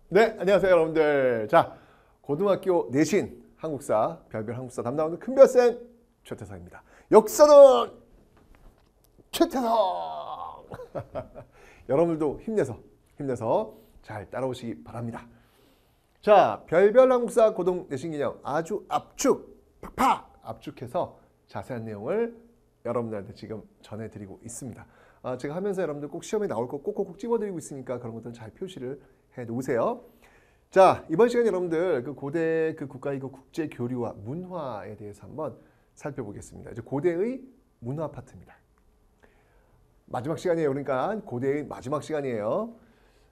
네, 안녕하세요, 여러분들. 자, 고등학교 내신 한국사, 별별 한국사 담당하는 큰별쌤 최태성입니다. 역사는 최태성! 여러분들도 힘내서 잘 따라오시기 바랍니다. 자, 별별 한국사 고등 내신 기념 아주 팍팍 압축해서 자세한 내용을 여러분들한테 지금 전해드리고 있습니다. 제가 하면서 여러분들 꼭 시험에 나올 거 꼭꼭 집어드리고 있으니까 그런 것들은 잘 표시를 해 놓으세요. 자, 이번 시간에 여러분들 그 고대 그 국가의 그 국제 교류와 문화에 대해서 한번 살펴보겠습니다. 이제 고대의 문화 파트입니다. 마지막 시간이에요. 그러니까 고대의 마지막 시간이에요.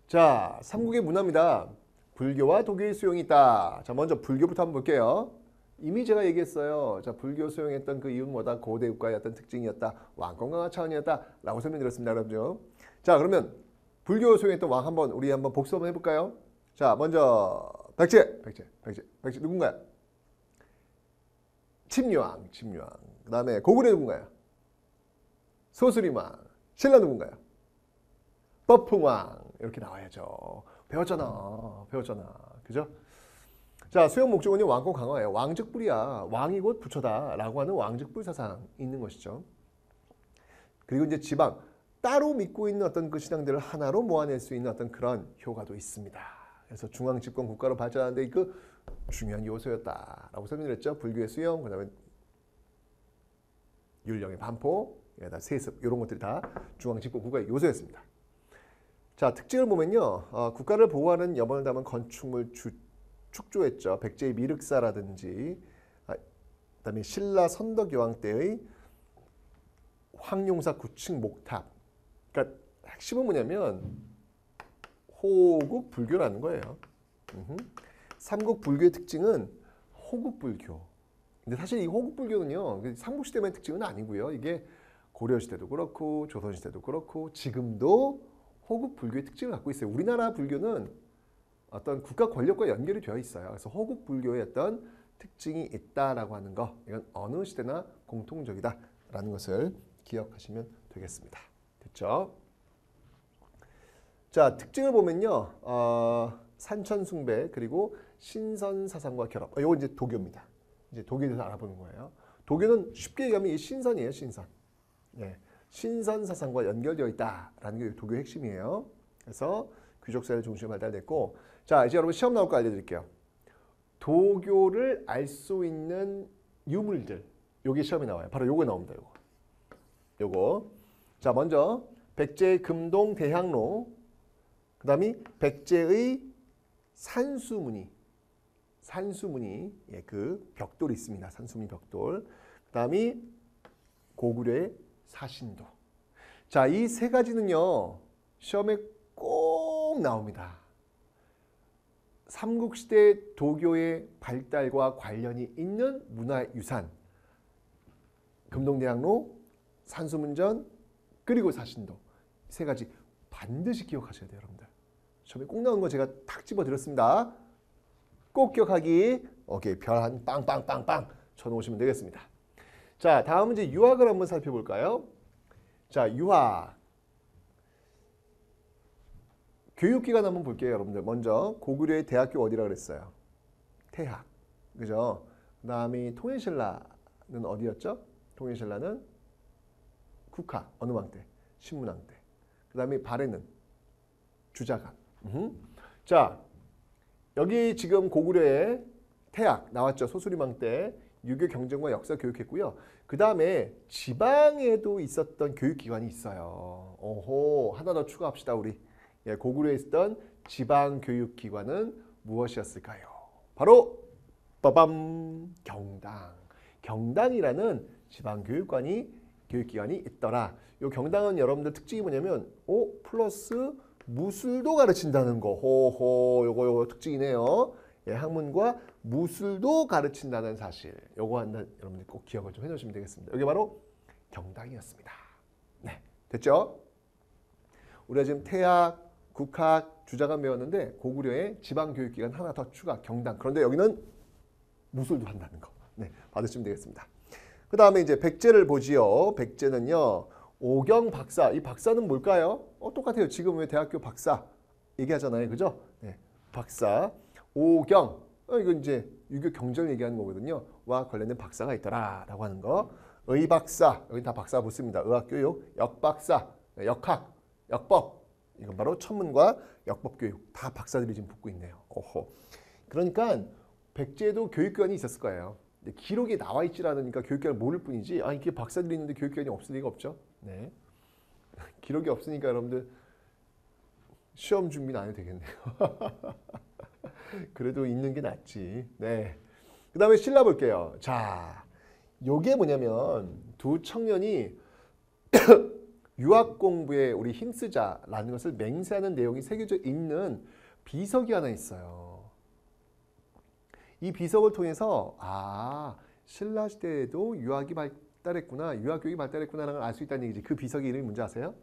자, 삼국의 문화입니다. 불교와 도교의 수용이 있다. 자, 먼저 불교부터 한번 볼게요. 이미 제가 얘기했어요. 자, 불교 수용했던 그 이유는 뭐다? 고대 국가의 어떤 특징이었다. 왕권강화 차원이었다. 라고 설명드렸습니다. 여러분들. 자, 그러면 불교 수용했던 왕 우리 한번 복수 한번 해볼까요? 자, 먼저 백제 누군가요? 침류왕. 그 다음에 고구려 누군가요? 소수림왕. 신라 누군가요? 법흥왕. 이렇게 나와야죠. 배웠잖아. 그죠? 자, 수용 목적은요, 왕권 강화예요. 왕즉불이야. 왕이 곧 부처다. 라고 하는 왕즉불 사상이 있는 것이죠. 그리고 이제 지방, 따로 믿고 있는 어떤 그 신앙들을 하나로 모아낼 수 있는 어떤 그런 효과도 있습니다. 그래서 중앙 집권 국가로 발전하는데 그 중요한 요소였다라고 설명드렸죠. 불교의 수용, 그다음에 율령의 반포, 세습 이런 것들이 다 중앙 집권 국가의 요소였습니다. 자, 특징을 보면요, 국가를 보호하는 염원을 담은 건축물 축조했죠. 백제의 미륵사라든지, 그다음에 신라 선덕여왕 때의 황룡사 9층 목탑. 그러니까 핵심은 뭐냐면 호국 불교라는 거예요. 삼국 불교의 특징은 호국 불교. 근데 사실 이 호국 불교는요, 삼국 시대만의 특징은 아니고요. 이게 고려 시대도 그렇고 조선 시대도 그렇고 지금도 호국 불교의 특징을 갖고 있어요. 우리나라 불교는 어떤 국가 권력과 연결이 되어 있어요. 그래서 호국 불교의 어떤 특징이 있다라고 하는 거, 이건 어느 시대나 공통적이다라는 것을 기억하시면 되겠습니다. 됐죠? 자, 특징을 보면요, 산천숭배 그리고 신선사상과 결합. 이거 이제 도교입니다. 이제 도교에 대해서 알아보는 거예요. 도교는 쉽게 얘기하면 이 신선이에요, 신선. 예, 신선사상과 연결되어 있다라는 게 도교의 핵심이에요. 그래서 귀족사회를 중심으로 발달됐고, 자, 이제 여러분 시험 나올 거 알려드릴게요. 도교를 알 수 있는 유물들, 요게 시험에 나와요. 바로 요거 나옵니다. 요거. 자, 먼저 백제의 금동 대향로, 그 다음에 백제의 산수무늬, 예, 그 벽돌이 있습니다. 산수무늬 벽돌. 그 다음에 고구려의 사신도. 자, 이 세 가지는요, 시험에 꼭 나옵니다. 삼국시대 도교의 발달과 관련이 있는 문화유산. 금동대학로, 산수문전, 그리고 사신도. 세 가지 반드시 기억하셔야 돼요, 여러분들. 시험에 꼭 나온 거 제가 탁 집어드렸습니다. 꼭 기억하기. 오케이, 별 한 빵빵빵빵 쳐놓으시면 되겠습니다. 자, 다음은 이제 유학을 한번 살펴볼까요? 자, 유학. 교육기관 한번 볼게요, 여러분들. 먼저 고구려의 대학교 어디라 그랬어요? 태학. 그죠? 그 다음에 통일신라는 어디였죠? 통일신라는 국학. 어느 왕 때? 신문왕 때. 그 다음에 발해는 주자간. 자, 여기 지금 고구려의 태학 나왔죠. 소수림왕 때 유교 경전과 역사 교육했고요. 그 다음에 지방에도 있었던 교육기관이 있어요. 오호, 하나 더 추가합시다, 우리. 예, 고구려에 있었던 지방 교육기관은 무엇이었을까요? 바로 빠밤, 경당. 경당이라는 지방 교육기관이 있더라. 이 경당은 여러분들 특징이 뭐냐면 오 플러스 무술도 가르친다는 거. 호호, 요거 특징이네요. 예, 학문과 무술도 가르친다는 사실. 요거 여러분들 꼭 기억을 좀 해놓으시면 되겠습니다. 이게 바로 경당이었습니다. 네, 됐죠? 우리가 지금 태학, 국학, 주자간 배웠는데 고구려의 지방교육기관 하나 더 추가, 경당. 그런데 여기는 무술도 한다는 거. 네, 받으시면 되겠습니다. 그 다음에 이제 백제를 보지요. 백제는요, 오경 박사. 이 박사는 뭘까요? 똑같아요. 지금 왜 대학교 박사 얘기하잖아요. 그죠? 네. 박사. 오경. 이건 이제 유교 경전을 얘기하는 거거든요. 와 관련된 박사가 있더라라고 하는 거. 의박사. 여기 다 박사 붙습니다. 의학교육. 역박사. 역학. 역법. 이건 바로 천문과 역법교육. 다 박사들이 지금 붙고 있네요. 오호. 그러니까 백제도 교육기관이 있었을 거예요. 기록에 나와 있질 않으니까 교육기관을 모를 뿐이지 이게 박사들이 있는데 교육기관이 없을 리가 없죠. 네. 기록이 없으니까 여러분들 시험 준비는 안 해도 되겠네요. 그래도 있는 게 낫지. 네. 그 다음에 신라 볼게요. 자, 요게 뭐냐면 두 청년이 유학 공부에 우리 힘쓰자라는 것을 맹세하는 내용이 새겨져 있는 비석이 하나 있어요. 이 비석을 통해서 신라 시대에도 유학이 발달했구나, 유학 교육이 발달했구나라는 걸 알 수 있다는 얘기지. 그 비석의 이름이 뭔지 아세요?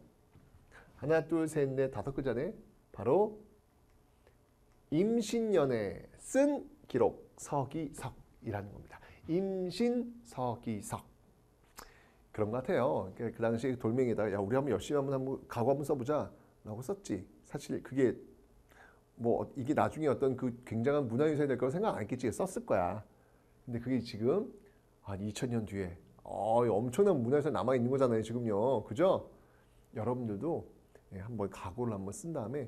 하나, 둘, 셋, 넷, 다섯 글자네. 바로 임신년에 쓴 기록 서기석이라는 겁니다. 임신서기석. 그런 것 같아요. 그 당시에 돌멩이에다가 우리 한번 열심히 한번 각오 한번 써보자 라고 썼지. 사실 그게 뭐 이게 나중에 어떤 그 굉장한 문화유산이 될 거라고 생각 안 했겠지. 썼을 거야. 근데 그게 지금 한 2000년 뒤에 엄청난 문화유산 남아있는 거잖아요. 지금요. 그죠? 여러분들도 한번 각오를 한번 쓴 다음에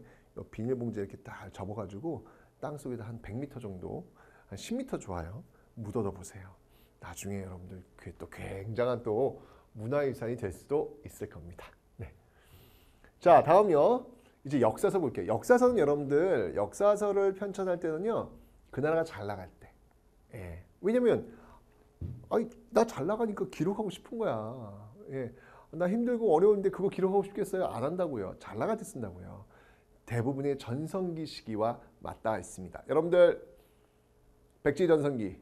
비닐봉지에 이렇게 딱 접어가지고 땅속에다 한 100m 정도, 한 10m 좋아요. 묻어둬 보세요. 나중에 여러분들 그게 또 굉장한 또 문화유산이 될 수도 있을 겁니다. 네. 자, 다음요. 이제 역사서 볼게요. 역사서는 여러분들 역사서를 편찬할 때는요. 그 나라가 잘 나갈 때. 예. 왜냐면 나 잘 나가니까 기록하고 싶은 거야. 예. 나 힘들고 어려운데 그거 기록하고 싶겠어요? 안 한다고요. 잘 나갈 때 쓴다고요. 대부분의 전성기 시기와 맞닿아 있습니다. 여러분들 백제 전성기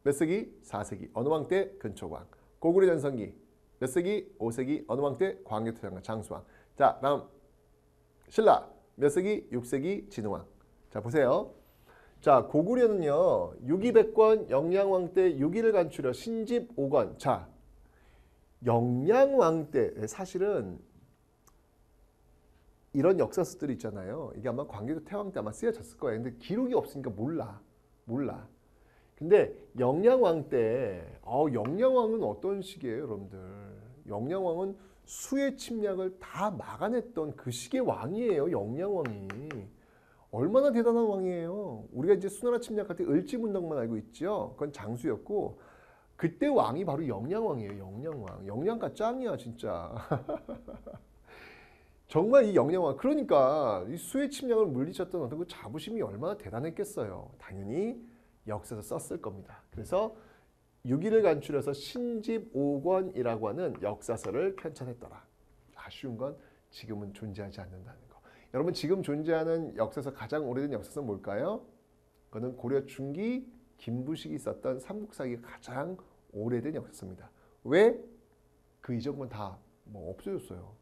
몇 세기? 4세기. 어느 왕 때? 근초왕. 고구려 전성기 몇 세기? 5세기. 어느 왕 때? 광개토 장수왕. 자, 다음 신라 몇 세기? 6세기. 진흥왕. 자, 보세요. 자, 고구려는요. 유기백권 영양왕 때 6위를 간추려 신집 5권. 자, 영양왕 때 사실은 이런 역사서들이 있잖아요. 이게 아마 광개토 태왕 때 아마 쓰여졌을 거예요. 근데 기록이 없으니까 몰라. 근데 영양왕 때 영양왕은 어떤 시기예요, 여러분들? 영양왕은 수의 침략을 다 막아냈던 그 시기의 왕이에요. 영양왕이. 얼마나 대단한 왕이에요. 우리가 이제 수나라 침략할 때 을지문덕만 알고 있죠. 그건 장수였고 그때 왕이 바로 영양왕이에요. 영양왕. 영양가 짱이야 진짜. 정말 이 영양왕. 그러니까 이 수의 침략을 물리쳤던 어떤 그 자부심이 얼마나 대단했겠어요. 당연히 역사서 썼을 겁니다. 그래서 6위를 간추려서 신집 5권이라고 하는 역사서를 편찬했더라. 아쉬운 건 지금은 존재하지 않는다는 거. 여러분 지금 존재하는 역사서 가장 오래된 역사서는 뭘까요? 그거는 고려 중기 김부식이 썼던 삼국사기가 가장 오래된 역사서입니다. 왜? 그 이전 건 다 뭐 없어졌어요.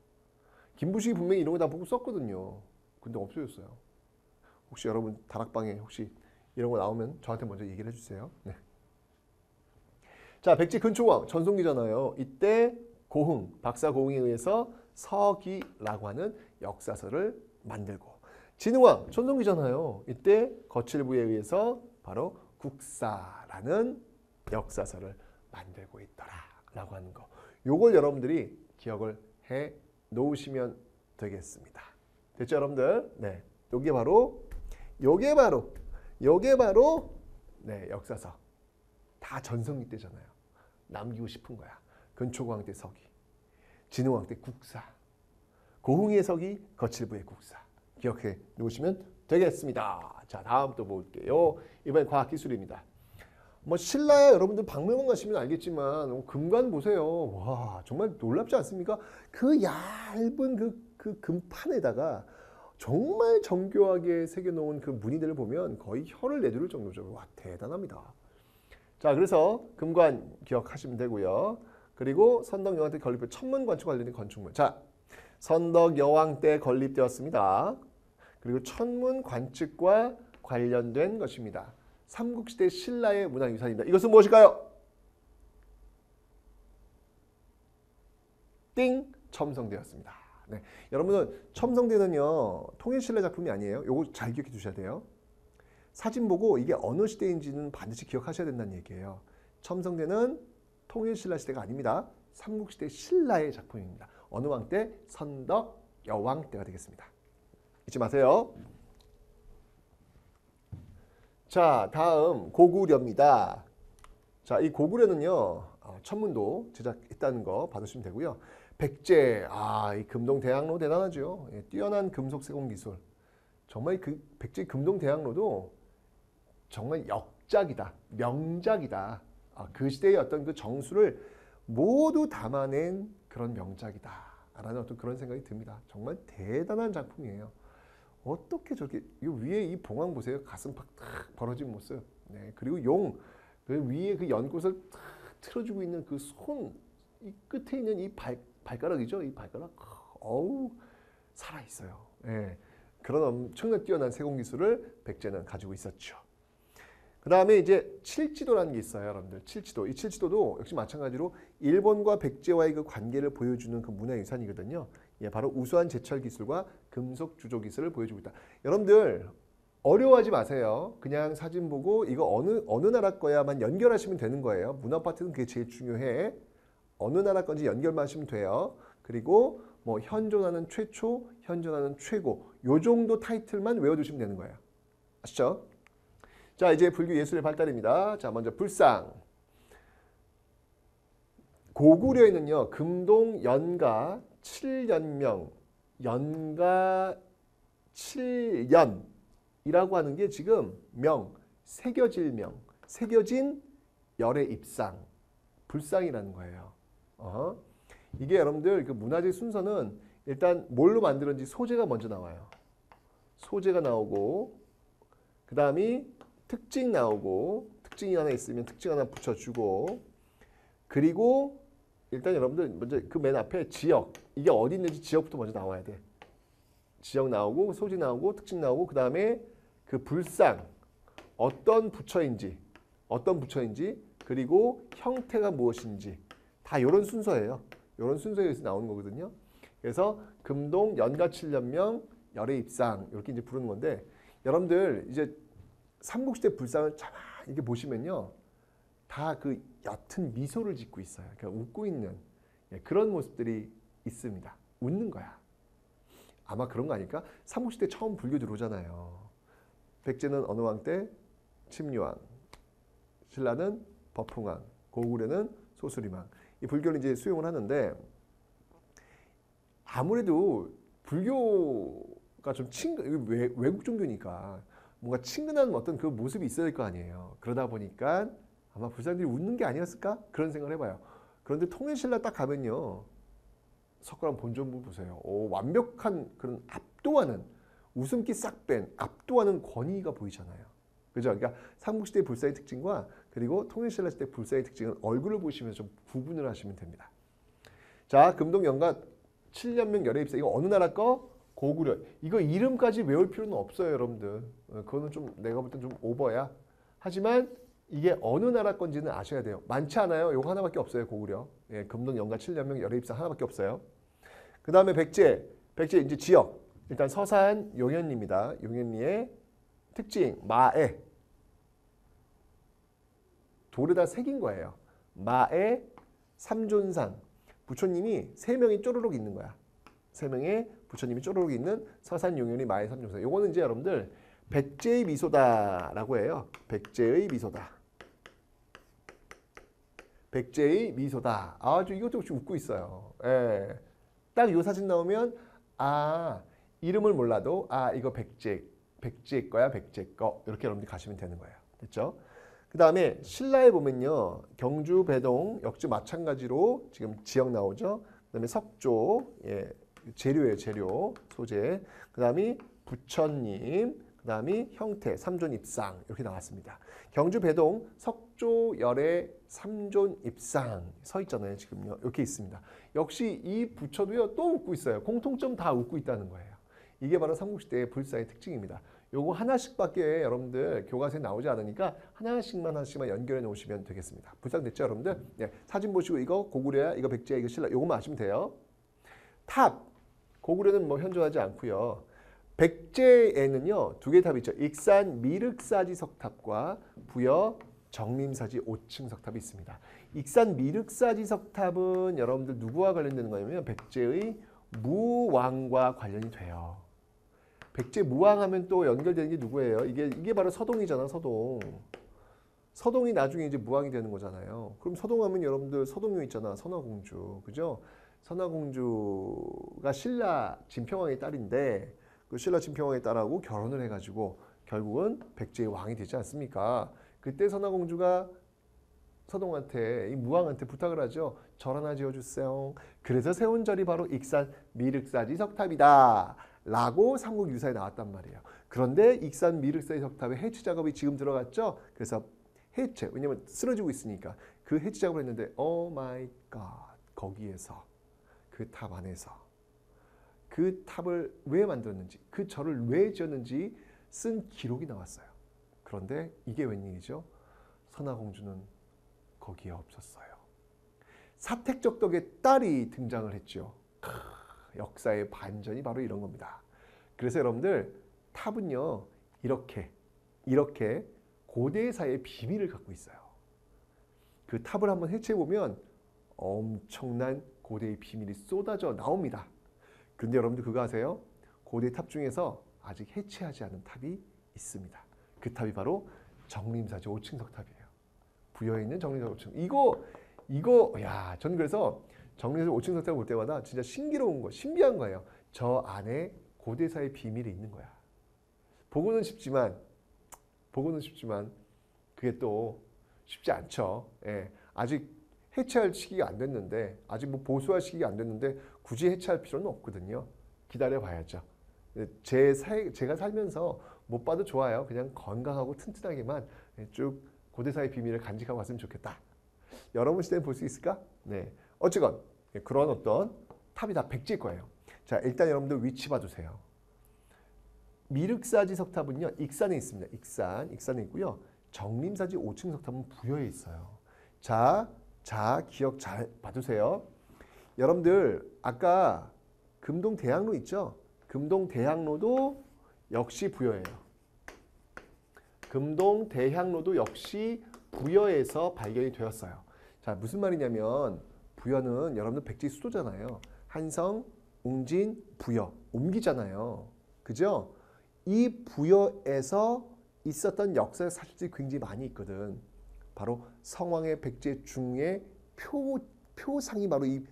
김부식이 분명히 이런 거 다 보고 썼거든요. 근데 없어졌어요. 혹시 여러분 다락방에 혹시 이런 거 나오면 저한테 먼저 얘기를 해주세요. 네. 자, 백제 근초왕 전성기잖아요. 이때 고흥, 박사 고흥에 의해서 서기라고 하는 역사서를 만들고 진흥왕 전성기잖아요. 이때 거칠부에 의해서 바로 국사라는 역사서를 만들고 있더라라고 하는 거. 요걸 여러분들이 기억을 해 놓으시면 되겠습니다. 됐죠, 여러분들? 네. 요게 바로 네, 역사서. 다 전성기 때잖아요. 남기고 싶은 거야. 근초고왕 때 서기, 진흥왕 때 국사, 고흥의 서기, 거칠부의 국사. 기억해 놓으시면 되겠습니다. 자, 다음 또 볼게요. 이번엔 과학기술입니다. 뭐 신라에 여러분들 박물관 가시면 알겠지만 금관 보세요. 와, 정말 놀랍지 않습니까? 그 얇은 그 금판에다가 정말 정교하게 새겨놓은 그 무늬들을 보면 거의 혀를 내두를 정도죠. 와, 대단합니다. 자, 그래서 금관 기억하시면 되고요. 그리고 선덕여왕 때 건립된 천문관측 관련된 건축물. 자, 선덕여왕 때 건립되었습니다. 그리고 천문관측과 관련된 것입니다. 삼국시대 신라의 문화유산입니다. 이것은 무엇일까요? 띵! 첨성되었습니다. 네. 여러분은 첨성대는요 통일신라 작품이 아니에요. 요거 잘 기억해 두셔야 돼요. 사진 보고 이게 어느 시대인지는 반드시 기억하셔야 된다는 얘기예요. 첨성대는 통일신라 시대가 아닙니다. 삼국시대 신라의 작품입니다. 어느 왕 때? 선덕 여왕 때가 되겠습니다. 잊지 마세요. 자, 다음 고구려입니다. 자, 이 고구려는요 천문도 제작했다는 거 받으시면 되고요. 백제, 이 금동대학로 대단하죠. 예, 뛰어난 금속 세공 기술. 정말 그 백제 금동대학로도 정말 역작이다, 명작이다. 그 시대의 어떤 그 정수를 모두 담아낸 그런 명작이다라는 어떤 그런 생각이 듭니다. 정말 대단한 작품이에요. 어떻게 저렇게 이 위에 이 봉황 보세요. 가슴팍 탁 벌어진 모습. 네, 그리고 용, 그 위에 그 연꽃을 탁 틀어주고 있는 그 손, 이 끝에 있는 이 발가락이죠. 이 발가락, 어우 살아 있어요. 네, 그런 엄청난 뛰어난 세공 기술을 백제는 가지고 있었죠. 그 다음에 이제 칠지도라는 게 있어요, 여러분들. 칠지도. 이 칠지도도 역시 마찬가지로 일본과 백제와의 그 관계를 보여주는 그 문화유산이거든요. 예, 바로 우수한 제철 기술과 금속 주조 기술을 보여주고 있다. 여러분들 어려워하지 마세요. 그냥 사진 보고 이거 어느 나라 거야만 연결하시면 되는 거예요. 문화 파트는 그게 제일 중요해. 어느 나라 건지 연결만 하시면 돼요. 그리고 뭐 현존하는 최초, 현존하는 최고 요 정도 타이틀만 외워두시면 되는 거예요. 아시죠? 자, 이제 불교 예술의 발달입니다. 자, 먼저 불상. 고구려에는요, 금동 연가 7연명, 연가 7연이라고 하는 게 지금 새겨진 열의 입상, 불상이라는 거예요. 이게 여러분들 그 문화재 순서는 일단 뭘로 만들었는지 소재가 먼저 나와요. 소재가 나오고, 그 다음이 특징 나오고, 특징이 하나 있으면 특징 하나 붙여주고, 그리고 일단 여러분들 먼저 그 맨 앞에 지역, 이게 어디 있는지 지역부터 먼저 나와야 돼. 지역 나오고, 소재 나오고, 특징 나오고, 그 다음에 그 불상, 어떤 부처인지, 그리고 형태가 무엇인지 다 이런 순서예요. 이런 순서에서 나오는 거거든요. 그래서 금동 연가칠연명 열의 입상 이렇게 이제 부르는 건데, 여러분들 이제 삼국시대 불상을 이렇게 보시면요, 다 그 옅은 미소를 짓고 있어요. 그러니까 웃고 있는 그런 모습들이 있습니다. 웃는 거야. 아마 그런 거 아닐까? 삼국시대 처음 불교 들어오잖아요. 백제는 어느 왕 때? 침류왕. 신라는 법흥왕. 고구려는 소수림왕. 이 불교를 이제 수용을 하는데, 아무래도 불교가 좀 외국 종교니까 뭔가 친근한 어떤 그 모습이 있어야 될 거 아니에요. 그러다 보니까 아마 불상들이 웃는 게 아니었을까? 그런 생각을 해봐요. 그런데 통일신라 딱 가면요, 석가람 본전부 보세요. 완벽한 그런 압도하는, 웃음기 싹 뺀 압도하는 권위가 보이잖아요. 그죠? 그러니까 삼국시대 불사의 특징과 그리고 통일신라 시대 불사의 특징은 얼굴을 보시면서 좀 구분을 하시면 됩니다. 자, 금동연가 7년명 열의 입사. 이거 어느 나라 거? 고구려. 이거 이름까지 외울 필요는 없어요, 여러분들. 그거는 좀 내가 볼 땐 좀 오버야. 하지만 이게 어느 나라 건지는 아셔야 돼요. 많지 않아요. 이거 하나밖에 없어요, 고구려. 예, 금동연가 7년명 열의 입사 하나밖에 없어요. 그 다음에 백제 이제 지역. 일단 서산 용현리입니다. 용현리의 특징, 마에. 돌에다 새긴 거예요. 마에 삼존상. 부처님이 3명이 쪼르륵 있는 거야. 3명의 부처님이 쪼르륵 있는 서산 용현리 마에 삼존상. 요거는 이제 여러분들 백제의 미소다라고 해요. 백제의 미소다. 백제의 미소다. 이것도 혹시 웃고 있어요. 예. 딱 이 사진 나오면 이름을 몰라도 이거 백제 거야, 백제 거. 이렇게 여러분들이 가시면 되는 거예요. 됐죠? 그 다음에 신라에 보면요, 경주, 배동, 역주 마찬가지로 지금 지역 나오죠. 그 다음에 석조, 재료예요, 재료, 소재. 그 다음에 부처님, 그 다음에 형태, 삼존 입상 이렇게 나왔습니다. 경주, 배동, 석조, 열의 삼존 입상 서 있잖아요, 지금요. 이렇게 있습니다. 역시 이 부처도요, 또 웃고 있어요. 공통점 다 웃고 있다는 거예요. 이게 바로 삼국시대의 불사의 특징입니다. 요거 하나씩밖에 여러분들 교과서에 나오지 않으니까 하나씩만 연결해 놓으시면 되겠습니다. 불상 됐죠, 여러분들? 네, 사진 보시고 이거 고구려야, 이거 백제야, 이거 신라, 요것만 아시면 돼요. 탑. 고구려는 뭐 현존하지 않고요. 백제에는요, 두 개의 탑이 있죠. 익산 미륵사지 석탑과 부여 정림사지 5층 석탑이 있습니다. 익산 미륵사지 석탑은 여러분들 누구와 관련되는 거냐면 백제의 무왕과 관련이 돼요. 백제 무왕하면 또 연결되는 게 누구예요? 이게 바로 서동이잖아, 서동. 서동이 나중에 이제 무왕이 되는 거잖아요. 그럼 서동하면 여러분들 서동요 있잖아, 선화공주, 그죠? 선화공주가 신라 진평왕의 딸인데 그 신라 진평왕의 딸하고 결혼을 해가지고 결국은 백제의 왕이 되지 않습니까? 그때 선화공주가 서동한테 이 무왕한테 부탁을 하죠. 절 하나 지어주세요. 그래서 세운 절이 바로 익산 미륵사지 석탑이다 라고 삼국유사에 나왔단 말이에요. 그런데 익산 미륵사지 석탑에 해체 작업이 지금 들어갔죠. 그래서 해체, 왜냐면 쓰러지고 있으니까 그 해체 작업을 했는데 오 마이 갓, 거기에서 그 탑 안에서 그 탑을 왜 만들었는지, 그 절을 왜 지었는지 쓴 기록이 나왔어요. 그런데 이게 웬일이죠? 선화공주는 거기에 없었어요. 사택적덕의 딸이 등장을 했죠. 역사의 반전이 바로 이런 겁니다. 그래서 여러분들 탑은요, 이렇게 고대사의 비밀을 갖고 있어요. 그 탑을 한번 해체해보면 엄청난 고대의 비밀이 쏟아져 나옵니다. 그런데 여러분들 그거 아세요? 고대 탑 중에서 아직 해체하지 않은 탑이 있습니다. 그 탑이 바로 정림사지 5층 석탑이에요. 부여에 있는 정림사지 5층. 야, 저는 그래서 정림사지 5층 석탑을 볼 때마다 진짜 신기로운 거, 신비한 거예요. 저 안에 고대사의 비밀이 있는 거야. 보고는 쉽지만 그게 또 쉽지 않죠. 예, 아직 해체할 시기가 안 됐는데, 아직 뭐 보수할 시기가 안 됐는데 굳이 해체할 필요는 없거든요. 기다려 봐야죠. 제가 살면서 못 봐도 좋아요. 그냥 건강하고 튼튼하게만 쭉 고대사의 비밀을 간직하고 왔으면 좋겠다. 여러분 시대에 볼 수 있을까? 네. 어쨌건 그런 어떤 탑이 다 백제일 거예요. 자, 일단 여러분들 위치 봐주세요. 미륵사지 석탑은요, 익산에 있습니다. 익산에 있고요. 정림사지 5층 석탑은 부여에 있어요. 자, 기억 잘 봐두세요. 여러분들 아까 금동대학로 있죠? 금동대학로도 역시 부여예요. 금동대학로도 역시 부여에서 발견이 되었어요. 자, 무슨 말이냐면 부여는 여러분들 백제 수도잖아요. 한성, 웅진, 부여 옮기잖아요. 그죠? 이 부여에서 있었던 역사의 사실들이 굉장히 많이 있거든. 바로 성왕의 백제 중의 표상이 바로 이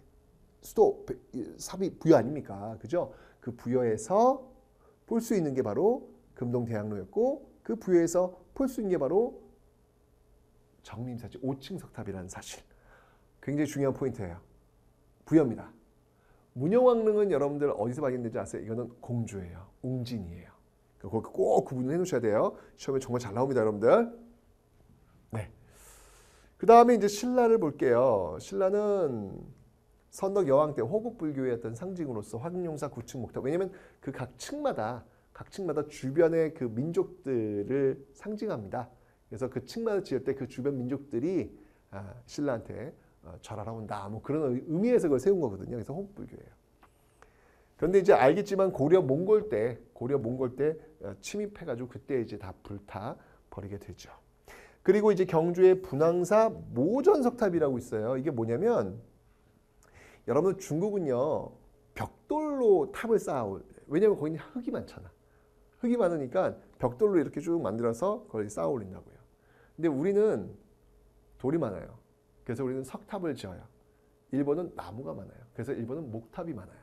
수도 삽이 부여 아닙니까? 그죠? 그 부여에서 볼 수 있는 게 바로 금동대학로였고 그 부여에서 볼 수 있는 게 바로 정림사지 5층 석탑이라는 사실. 굉장히 중요한 포인트예요. 부여입니다. 문영왕릉은 여러분들 어디서 발견되지 아세요? 이거는 공주예요. 웅진이에요. 그거 꼭 구분을 해놓으셔야 돼요. 시험에 정말 잘 나옵니다, 여러분들. 네. 그 다음에 이제 신라를 볼게요. 신라는 선덕 여왕 때 호국불교의 어떤 상징으로서 황룡사 9층 목탑. 왜냐하면 그 각 층마다 주변의 그 민족들을 상징합니다. 그래서 그 층마다 지을 때 그 주변 민족들이 신라한테 절하러 온다. 뭐 그런 의미에서 그걸 세운 거거든요. 그래서 호국불교예요. 그런데 이제 알겠지만 고려 몽골 때 침입해가지고 그때 이제 다 불타 버리게 되죠. 그리고 이제 경주의 분황사 모전석탑이라고 있어요. 이게 뭐냐면 여러분 중국은요 벽돌로 탑을 쌓아올. 왜냐면 거기는 흙이 많잖아. 흙이 많으니까 벽돌로 이렇게 쭉 만들어서 그걸 쌓아 올린다고요. 근데 우리는 돌이 많아요. 그래서 우리는 석탑을 지어요. 일본은 나무가 많아요. 그래서 일본은 목탑이 많아요.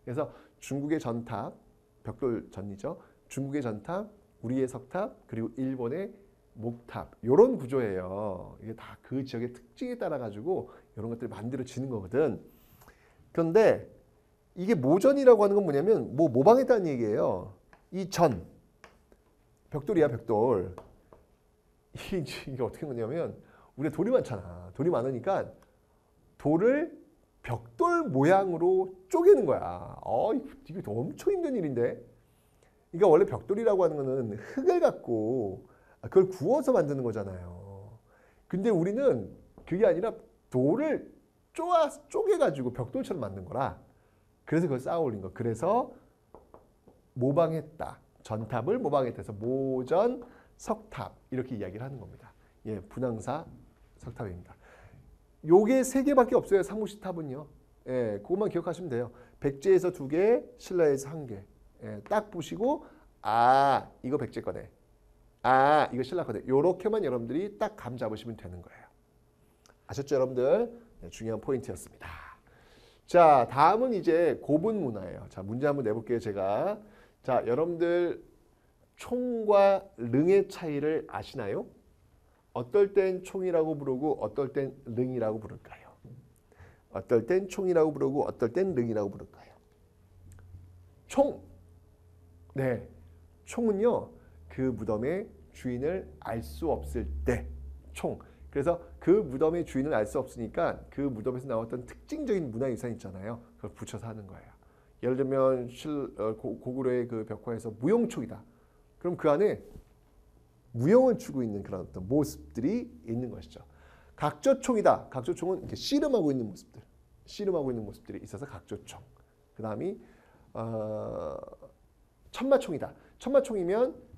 그래서 중국의 전탑, 벽돌 전이죠. 중국의 전탑, 우리의 석탑, 그리고 일본의 목탑. 이런 구조예요. 이게 다 그 지역의 특징에 따라 가지고 이런 것들이 만들어지는 거거든. 그런데 이게 모전이라고 하는 건 뭐냐면 모방했다는 얘기예요. 이 전, 벽돌이야, 벽돌. 이게 어떻게 되냐면 우리가 돌이 많잖아. 돌이 많으니까 돌을 벽돌 모양으로 쪼개는 거야. 이게 엄청 힘든 일인데. 그러니까 원래 벽돌이라고 하는 거는 흙을 갖고 그걸 구워서 만드는 거잖아요. 근데 우리는 그게 아니라 돌을 쪼개가지고 벽돌처럼 만든 거라 그래서 그걸 쌓아 올린 거. 그래서 모방했다. 전탑을 모방했다. 그래서 모전 석탑 이렇게 이야기를 하는 겁니다. 예, 분황사 석탑입니다. 요게 3개밖에 없어요. 삼국시 탑은요. 예, 그것만 기억하시면 돼요. 백제에서 2개, 신라에서 1개. 예, 딱 보시고 아, 이거 백제 거네. 아, 이거 신라 거네. 요렇게만 여러분들이 딱 감 잡으시면 되는 거예요. 아셨죠, 여러분들? 네, 중요한 포인트였습니다. 자, 다음은 이제 고분 문화예요. 자, 문제 한번 내볼게요, 제가. 자, 여러분들 총과 릉의 차이를 아시나요? 어떨 땐 총이라고 부르고 어떨 땐 릉이라고 부를까요? 어떨 땐 총이라고 부르고 어떨 땐 릉이라고 부를까요? 총! 네, 총은요. 그 무덤의 주인을 알 수 없을 때 총. 그래서 그 무덤의 주인을 알 수 없으니까 그 무덤에서 나왔던 특징적인 문화유산 있잖아요. 그걸 붙여서 하는 거예요. 예를 들면 고구려의 그 벽화에서 무용총이다. 그럼 그 안에 무용을 추고 있는 그런 어떤 모습들이 있는 것이죠. 각조총이다. 각조총은 이렇게 씨름하고 있는 모습들. 씨름하고 있는 모습들이 있어서 각조총. 그 다음이 천마총이다. 천마총이면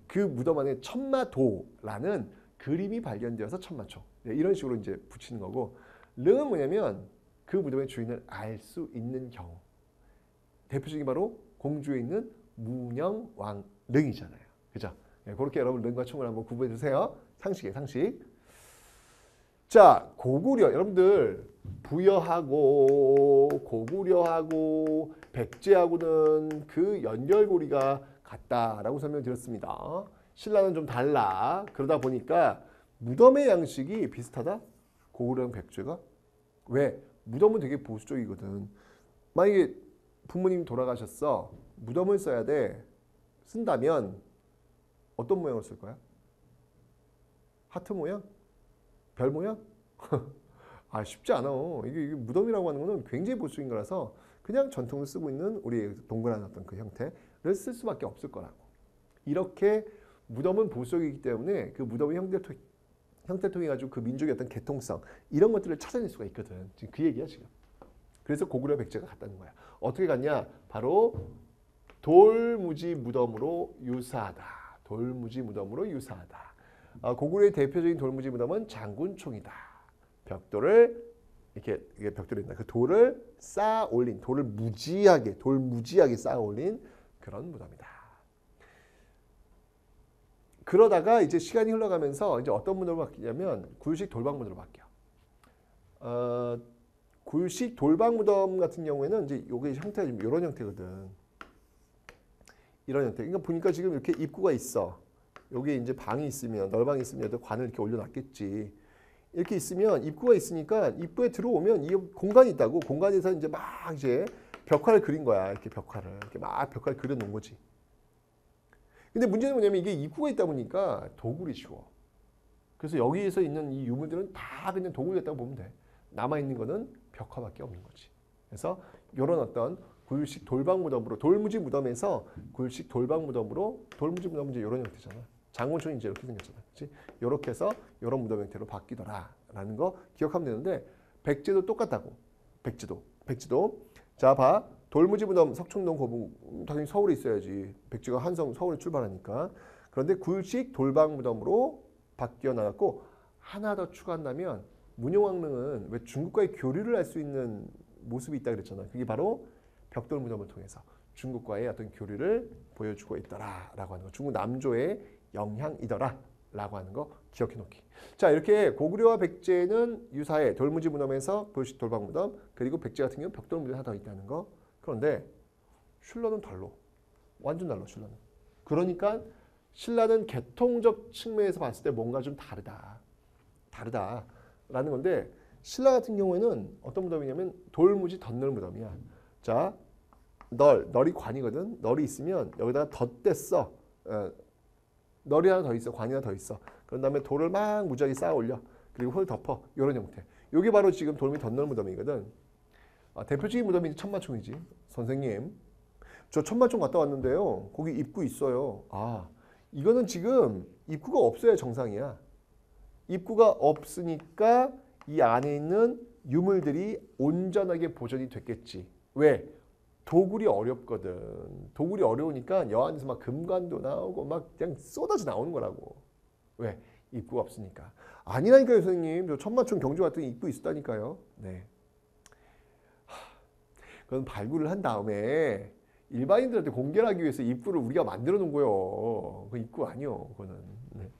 그 무덤 안에 천마도라는 그림이 발견되어서 천마총. 네, 이런 식으로 이제 붙이는 거고, 릉은 뭐냐면 그 무덤의 주인을 알 수 있는 경우. 대표적인 바로 공주에 있는 문영왕릉이잖아요. 그죠? 네, 그렇게 여러분 릉과 총을 한번 구분해 주세요. 상식이에요, 상식. 자, 고구려. 여러분들 부여하고 고구려하고 백제하고는 그 연결고리가 같다라고 설명드렸습니다. 신라는 좀 달라. 그러다 보니까 무덤의 양식이 비슷하다? 고구려랑 백제가? 왜? 무덤은 되게 보수적이거든. 만약에 부모님 돌아가셨어. 무덤을 써야 돼. 쓴다면 어떤 모양을 쓸 거야? 하트 모양? 별 모양? 아, 쉽지 않아. 이게 무덤이라고 하는 거는 굉장히 보수적인 거라서 그냥 전통을 쓰고 있는 우리 동그란 어떤 그 형태를 쓸 수밖에 없을 거라고. 이렇게 무덤은 보수적이기 때문에 그 무덤의 형태를 통해 가지고 그 민족의 어떤 개통성 이런 것들을 찾아낼 수가 있거든. 지금 그 얘기야 지금. 그래서 고구려 백제가 같다는 거야. 어떻게 갔냐? 바로 돌무지 무덤으로 유사하다. 돌무지 무덤으로 유사하다. 고구려의 대표적인 돌무지 무덤은 장군총이다. 벽돌을 이게 벽돌이 있나? 그 돌을 쌓아 올린, 돌을 무지하게 쌓아 올린 그런 무덤이다. 그러다가 이제 시간이 흘러가면서 이제 어떤 무덤으로 바뀌냐면 굴식 돌방무덤으로 바뀌어. 굴식 돌방무덤 같은 경우에는 이제 요게 형태가 좀 이런 형태거든. 이런 형태. 그러니까 보니까 지금 이렇게 입구가 있어. 여기 이제 방이 있으면 널방이 있으면 여기다 관을 이렇게 올려놨겠지. 이렇게 있으면 입구가 있으니까 입구에 들어오면 이 공간이 있다고. 공간에서 이제 막 이제 벽화를 그린 거야. 이렇게 벽화를 이렇게 막 벽화를 그려놓은 거지. 근데 문제는 뭐냐면 이게 입구가 있다 보니까 도굴이 쉬워. 그래서 여기에서 있는 이 유물들은 다 그냥 도굴됐다고 보면 돼. 남아 있는 거는 벽화밖에 없는 거지. 그래서 이런 어떤 굴식 돌방무덤으로 돌무지 무덤에서 굴식 돌방무덤으로 돌무지 무덤은 이제 이런 형태잖아. 장군총이 이제 이렇게 생겼잖아. 그렇지? 이렇게 해서 이런 무덤 형태로 바뀌더라라는 거 기억하면 되는데 백제도 똑같다고. 백제도. 자, 봐. 돌무지 무덤 석촌동 거북 당연히 서울에 있어야지. 백제가 한성 서울에 출발하니까. 그런데 굴식 돌방무덤으로 바뀌어 나갔고 하나 더 추가한다면 문영왕릉은 왜 중국과의 교류를 할 수 있는 모습이 있다 그랬잖아. 그게 바로 벽돌 무덤을 통해서 중국과의 어떤 교류를 보여주고 있더라라고 하는 거. 중국 남조의 영향이더라라고 하는 거 기억해 놓기. 자, 이렇게 고구려와 백제는 유사해. 돌무지 무덤에서 굴식 돌방무덤, 그리고 백제 같은 경우는 벽돌 무덤이 하나 더 있다는 거. 그런데 신라는 달라. 완전 달라, 신라는. 그러니까 신라는 개통적 측면에서 봤을 때 뭔가 좀 다르다라는 건데 신라 같은 경우에는 어떤 무덤이냐면 돌무지 덧널 무덤이야. 자, 널이 관이거든. 널이 있으면 여기다가 덧댔어. 널이 하나 더 있어. 관이 하나 더 있어. 그런 다음에 돌을 막 무지하게 쌓아 올려. 그리고 홀 덮어. 이런 형태. 이게 바로 지금 돌무지 덧널 무덤이거든. 대표적인 무덤이 천마총이지. 선생님, 저 천마총 갔다 왔는데요. 거기 입구 있어요. 이거는 지금 입구가 없어야 정상이야. 입구가 없으니까 이 안에 있는 유물들이 온전하게 보존이 됐겠지. 왜? 도굴이 어렵거든. 도굴이 어려우니까 여안에서 막 금관도 나오고 막 그냥 쏟아져 나오는 거라고. 왜? 입구가 없으니까. 아니라니까요, 선생님. 저 천마총 경주 같은 입구 있었다니까요. 네. 그건 발굴을 한 다음에 일반인들한테 공개를 하기 위해서 입구를 우리가 만들어 놓은 거예요. 그 입구 아니요, 그거는. 네.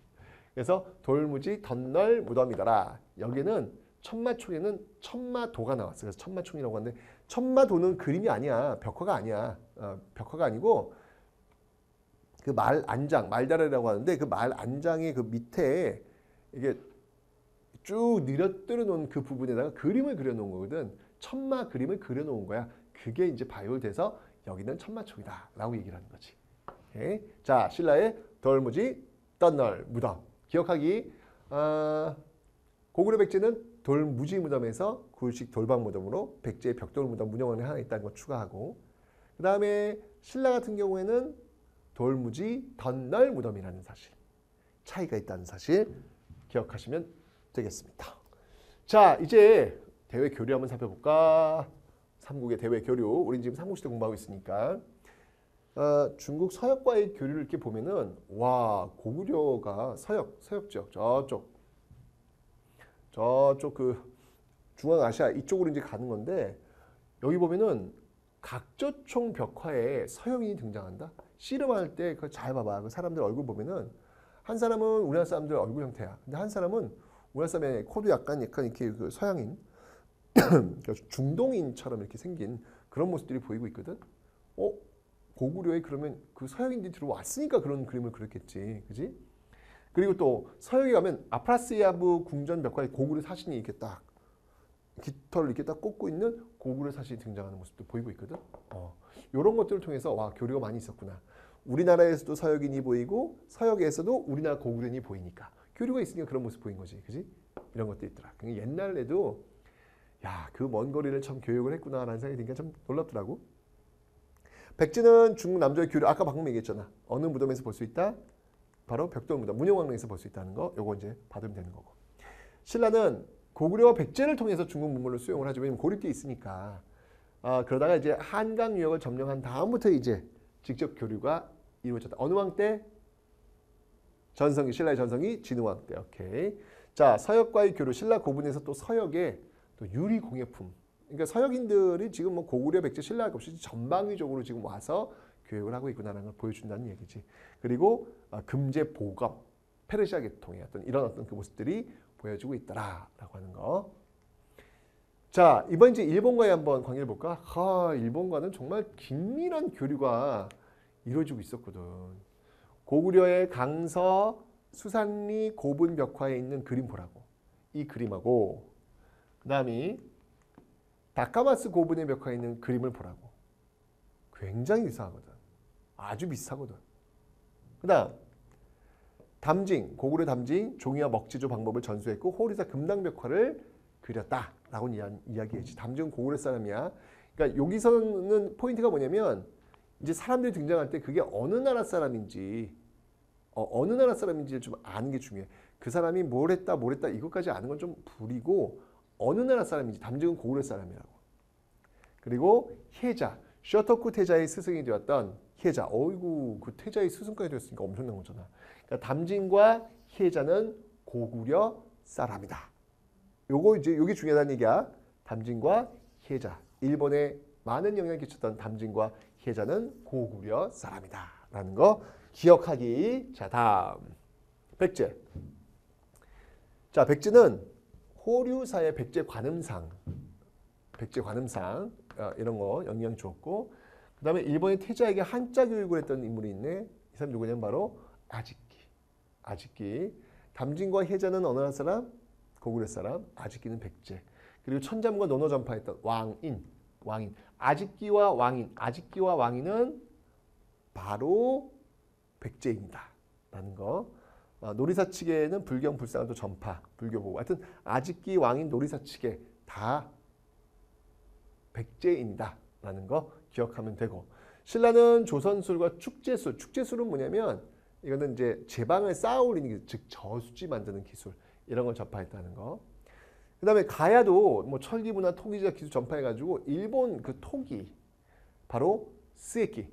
그래서 돌무지 덧널 무덤이더라. 여기는 천마총에는 천마도가 나왔어요. 그래서 천마총이라고 하는데 천마도는 그림이 아니야. 벽화가 아니야. 벽화가 아니고 그 말 안장, 말다래라고 하는데 그 말 안장의 그 밑에 이게 쭉 늘어뜨려 놓은 그 부분에다가 그림을 그려 놓은 거거든. 천마 그림을 그려 놓은 거야. 그게 이제 바이올돼서 여기는 천마총이다 라고 얘기를 하는 거지. 오케이? 자, 신라의 돌무지 덧널 무덤. 기억하기. 고구려 백제는 돌무지 무덤에서 구일식 돌방 무덤으로 백제의 벽돌 무덤 문형원에 하나 있다는 거 추가하고, 그 다음에 신라 같은 경우에는 돌무지 덧널 무덤이라는 사실, 차이가 있다는 사실 기억하시면 되겠습니다. 자, 이제 대외 교류 한번 살펴볼까? 삼국의 대외 교류. 우린 지금 삼국시대 공부하고 있으니까 중국 서역과의 교류를 이렇게 보면은 와, 고구려가 서역 지역 저쪽 그 중앙아시아 이쪽으로 이제 가는 건데, 여기 보면은 각저총 벽화에 서역인이 등장한다. 씨름할 때 그거 잘 봐봐. 그 사람들 얼굴 보면은 한 사람은 우리나라 사람들 얼굴 형태야. 근데 한 사람은 우리나라 사람의 코도 약간 이렇게 그 서양인, 중동인처럼 이렇게 생긴 그런 모습들이 보이고 있거든. 고구려에 그러면 그 서양인들이 들어왔으니까 그런 그림을 그렸겠지, 그지? 그리고 또 서역에 가면 아프라시아브 궁전 벽화에 고구려 사신이 이렇게 딱 깃털을 이렇게 딱 꽂고 있는 고구려 사신이 등장하는 모습도 보이고 있거든. 이런 것들을 통해서 와, 교류가 많이 있었구나. 우리나라에서도 서역인이 보이고 서역에서도 우리나라 고구려인이 보이니까 교류가 있으니까 그런 모습 보인 거지, 그지? 이런 것도 있더라. 옛날에도 야, 그 먼 거리를 참 교육을 했구나라는 생각이 드니까 참 놀랍더라고. 백제는 중국 남조의 교류, 아까 방금 얘기했잖아. 어느 무덤에서 볼 수 있다? 바로 벽돌 무덤, 문영왕릉에서 볼 수 있다는 거. 요거 이제 받으면 되는 거고. 신라는 고구려와 백제를 통해서 중국 문물을 수용을 하죠. 왜냐면 고립돼 있으니까. 그러다가 이제 한강 유역을 점령한 다음부터 이제 직접 교류가 이루어졌다. 어느 왕 때? 전성기, 신라의 전성기, 진흥왕 때. 오케이. 자, 서역과의 교류, 신라 고분에서 또 서역에 또 유리 공예품. 그러니까 서역인들이 지금 뭐 고구려, 백제, 신라 할 것 없이 전방위적으로 지금 와서 교육을 하고 있구나라는 걸 보여준다는 얘기지. 그리고 금제 보검, 페르시아 계통의 이런 그 모습들이 보여주고 있더라라고 하는 거. 자, 이번 이제 일본과의 한번 관계를 볼까? 일본과는 정말 긴밀한 교류가 이루어지고 있었거든. 고구려의 강서, 수산리, 고분 벽화에 있는 그림 보라고. 이 그림하고 그 다음에 다카마스 고분의 벽화에 있는 그림을 보라고. 굉장히 유사하거든. 아주 비슷하거든. 그 다음 담징, 고구려 담징, 종이와 먹지조 방법을 전수했고 호리사 금당벽화를 그렸다라고 이야기했지. 담징은 고구려 사람이야. 그러니까 여기서는 포인트가 뭐냐면 이제 사람들이 등장할 때 그게 어느 나라 사람인지 를 좀 아는 게 중요해. 그 사람이 뭘 했다 이것까지 아는 건 좀 부리고 어느 나라 사람인지. 담징은 고구려 사람이라고. 그리고 혜자, 쇼토쿠 태자의 스승이 되었던 혜자. 어이구, 그 태자의 스승까지 되었으니까 엄청난 거잖아. 그러니까 담징과 혜자는 고구려 사람이다. 요게 중요하다는 얘기야. 담징과 혜자. 일본에 많은 영향을 끼쳤던 담징과 혜자는 고구려 사람이다. 라는 거 기억하기. 자, 다음. 백제. 자, 백제는 호류사의 백제 관음상 이런 거 영향 주었고, 그 다음에 일본의 태자에게 한자 교육을 했던 인물이 있네. 이 사람 누구냐면 바로 아직기. 담징과 혜자는 어느 나라 사람? 고구려 사람. 아직기는 백제. 그리고 천잠과 논어 전파했던 왕인. 아직기와 왕인은 바로 백제인이다 라는 거. 노리사 측에는 불경 불상을 또 전파, 불교 보고. 하여튼 아직기, 왕인, 노리사 측에 다 백제인이다 라는 거 기억하면 되고, 신라는 조선술과 축제술은 뭐냐면 이거는 이제 제방을 쌓아 올리는 기술, 즉 저수지 만드는 기술, 이런 걸 접하했다는 거. 그다음에 가야도 뭐 철기 문화, 토기자 기술 전파해가지고 일본 그 토기 바로 스에키는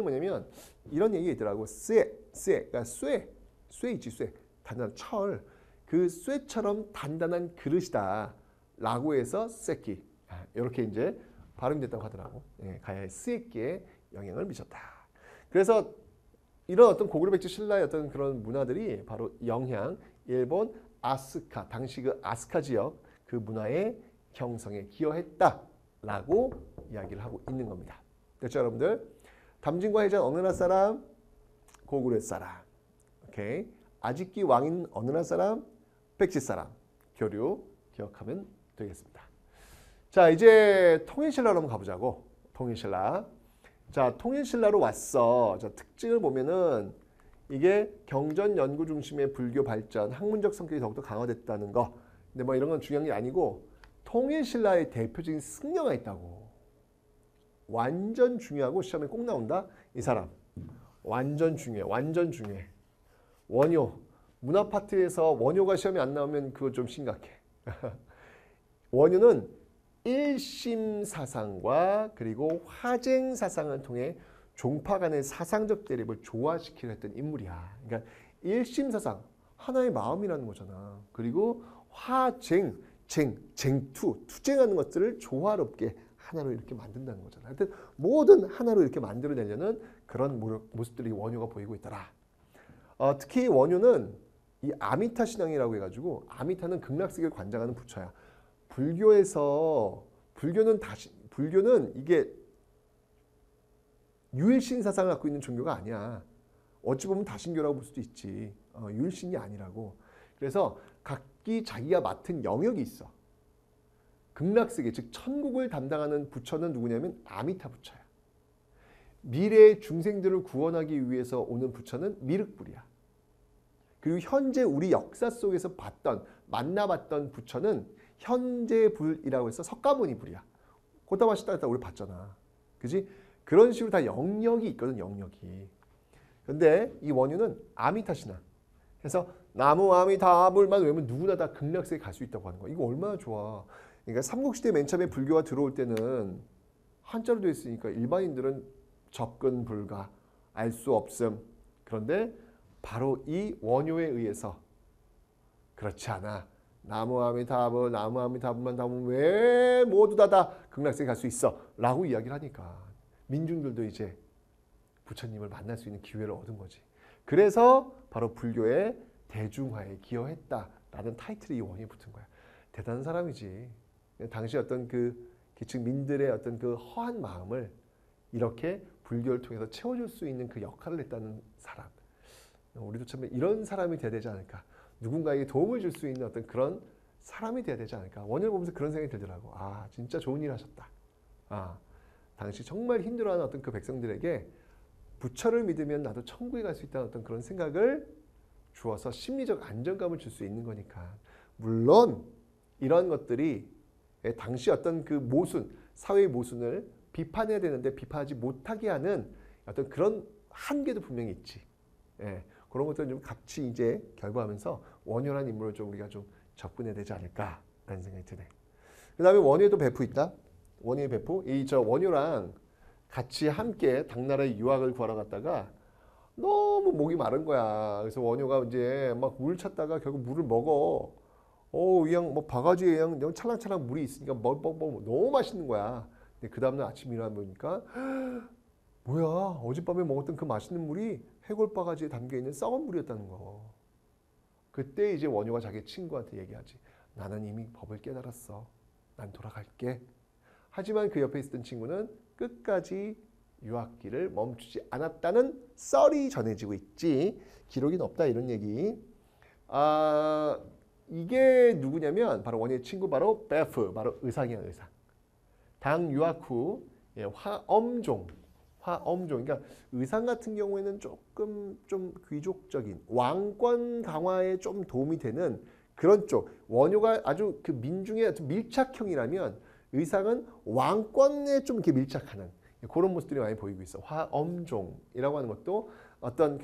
뭐냐면 이런 얘기가 있더라고. 그러니까 쇠 있지 쇠 단단한 철 그 쇠처럼 단단한 그릇이다 라고 해서 스에키 이렇게 이제 발음됐다고 하더라고. 예, 가야의 스에키에 영향을 미쳤다. 그래서 이런 어떤 고구려 백제 신라의 어떤 그런 문화들이 바로 영향 일본 아스카 당시 그 아스카 지역 그 문화의 형성에 기여했다라고 이야기를 하고 있는 겁니다. 됐죠, 여러분들? 담진과 해전 어느 나라 사람? 고구려 사람. 오케이. 아직기 왕인 어느 나라 사람? 백제 사람. 교류 기억하면 되겠습니다. 자, 이제 통일신라로 한번 가보자고. 통일신라. 자, 통일신라로 왔어. 자, 특징을 보면은 이게 경전 연구 중심의 불교 발전, 학문적 성격이 더욱더 강화됐다는 거. 근데 뭐 이런 건 중요한 게 아니고 통일신라의 대표적인 승려가 있다고. 완전 중요하고 시험에 꼭 나온다. 이 사람. 완전 중요해. 완전 중요해. 원효. 문화 파트에서 원효가 시험에 안 나오면 그거 좀 심각해. 원효는 일심 사상과 그리고 화쟁 사상을 통해 종파 간의 사상적 대립을 조화시키려 했던 인물이야. 그러니까 일심 사상, 하나의 마음이라는 거잖아. 그리고 화쟁, 투쟁하는 것들을 조화롭게 하나로 이렇게 만든다는 거잖아. 하여튼 모든 하나로 이렇게 만들어내려는 그런 모습들이 원효가 보이고 있더라. 특히 원효는 이 아미타 신앙이라고 해가지고 아미타는 극락세계를 관장하는 부처야. 불교는 이게 유일신 사상을 갖고 있는 종교가 아니야. 어찌 보면 다신교라고 볼 수도 있지. 유일신이 아니라고. 그래서 각기 자기가 맡은 영역이 있어. 극락세계, 즉 천국을 담당하는 부처는 누구냐면 아미타 부처야. 미래의 중생들을 구원하기 위해서 오는 부처는 미륵불이야. 그리고 현재 우리 역사 속에서 만나봤던 부처는 현재불이라고 해서 석가모니불이야. 고타마시다다 우리 봤잖아. 그지? 그런 식으로 다 영역이 있거든, 영역이. 근데 이 원효는 아미타 신앙. 그래서 나무 아미타불만 외우면 누구나 다 극락세계 갈 수 있다고 하는 거야. 이거 얼마나 좋아. 그러니까 삼국시대 맨 처음에 불교가 들어올 때는 한자로 되어 있으니까 일반인들은 접근 불가, 알 수 없음. 그런데 바로 이 원효에 의해서 그렇지 않아. 나무 아미타불만 담으면 왜 모두 다 극락세계 갈 수 있어? 라고 이야기를 하니까 민중들도 이제 부처님을 만날 수 있는 기회를 얻은 거지. 그래서 바로 불교의 대중화에 기여했다라는 타이틀이 이 원효에 붙은 거야. 대단한 사람이지. 당시 어떤 그 기층 민들의 어떤 그 허한 마음을 이렇게 불교를 통해서 채워줄 수 있는 그 역할을 했다는 사람. 우리도 참 이런 사람이 돼야 되지 않을까. 누군가에게 도움을 줄 수 있는 어떤 그런 사람이 돼야 되지 않을까. 원효를 보면서 그런 생각이 들더라고. 아, 진짜 좋은 일 하셨다. 당시 정말 힘들어하는 어떤 그 백성들에게 부처를 믿으면 나도 천국에 갈 수 있다는 어떤 그런 생각을 주어서 심리적 안정감을 줄 수 있는 거니까. 물론 이런 것들이 당시 어떤 그 모순, 사회의 모순을 비판해야 되는데 비판하지 못하게 하는 어떤 그런 한계도 분명히 있지. 그런 것들은 좀 같이 이제 결부하면서 원효라는 인물을 좀 우리가 좀 접근해야 되지 않을까라는 생각이 드네. 그 다음에 원효에도 배프 있다. 원효의 배프. 원효랑 같이 함께 당나라의 유학을 구하러 갔다가 너무 목이 마른 거야. 그래서 원효가 이제 막 물 찾다가 결국 물을 먹어. 그냥 뭐 바가지에 그냥 찰랑찰랑 물이 있으니까 너무 맛있는 거야. 근데 그 다음날 아침 일어나 보니까 뭐야, 어젯밤에 먹었던 그 맛있는 물이 해골 바가지에 담겨있는 썩은 물이었다는 거. 그때 이제 원효가 자기 친구한테 얘기하지. 나는 이미 법을 깨달았어. 난 돌아갈게. 하지만 그 옆에 있었던 친구는 끝까지 유학길을 멈추지 않았다는 썰이 전해지고 있지. 기록이 없다 이런 얘기. 이게 누구냐면 바로 원효의 친구 바로 베프, 바로 의상이야, 의상. 당 유학 후 화엄종. 그러니까 의상 같은 경우에는 조금 좀 귀족적인 왕권 강화에 좀 도움이 되는 그런 쪽. 원효가 아주 그 민중의 밀착형이라면 의상은 왕권에 좀 이렇게 밀착하는 그런 모습들이 많이 보이고 있어. 화엄종이라고 하는 것도 어떤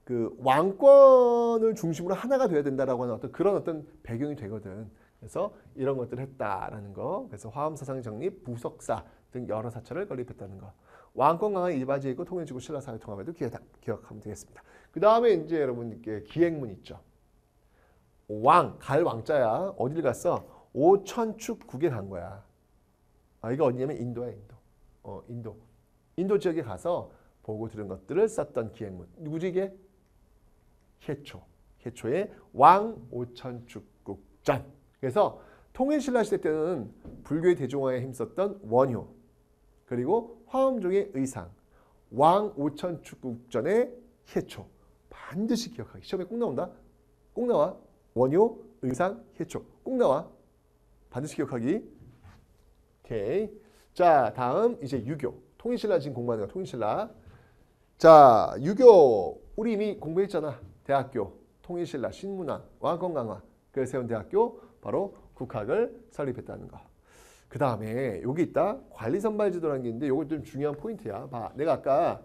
그 왕권을 중심으로 하나가 돼야 된다라고 하는 어떤 그런 어떤 배경이 되거든. 그래서 이런 것들을 했다라는 거. 그래서 화엄사상 정립, 부석사 등 여러 사찰을 건립했다는 거. 왕권 강화 일바지이고 통일지구 신라 사회 통합에도 기억하면 되겠습니다. 그 다음에 이제 여러분께 기행문 있죠. 왕, 갈 왕자야. 어딜 갔어? 오천축국에 간 거야. 아, 이거 어디냐면 인도야, 인도. 인도 지역에 가서 보고 들은 것들을 썼던 기행문. 누구지 이게? 해초. 해초의 왕 오천축국전. 그래서 통일신라 시대 때는 불교의 대중화에 힘썼던 원효, 그리고 화엄종의 의상, 왕 오천축국전의 해초. 반드시 기억하기. 시험에 꼭 나온다. 꼭 나와. 원효, 의상, 해초. 꼭 나와. 반드시 기억하기. 오케이. 자, 다음 이제 유교. 통일신라 지금 공부하는 거. 통일신라. 자, 유교 우리 이미 공부했잖아. 대학교, 통일신라, 신문화, 왕권 강화. 그래서 세운 대학교 바로 국학을 설립했다는 거. 그 다음에 여기 있다. 관리선발제도라는 게 있는데 이거 좀 중요한 포인트야. 봐, 내가 아까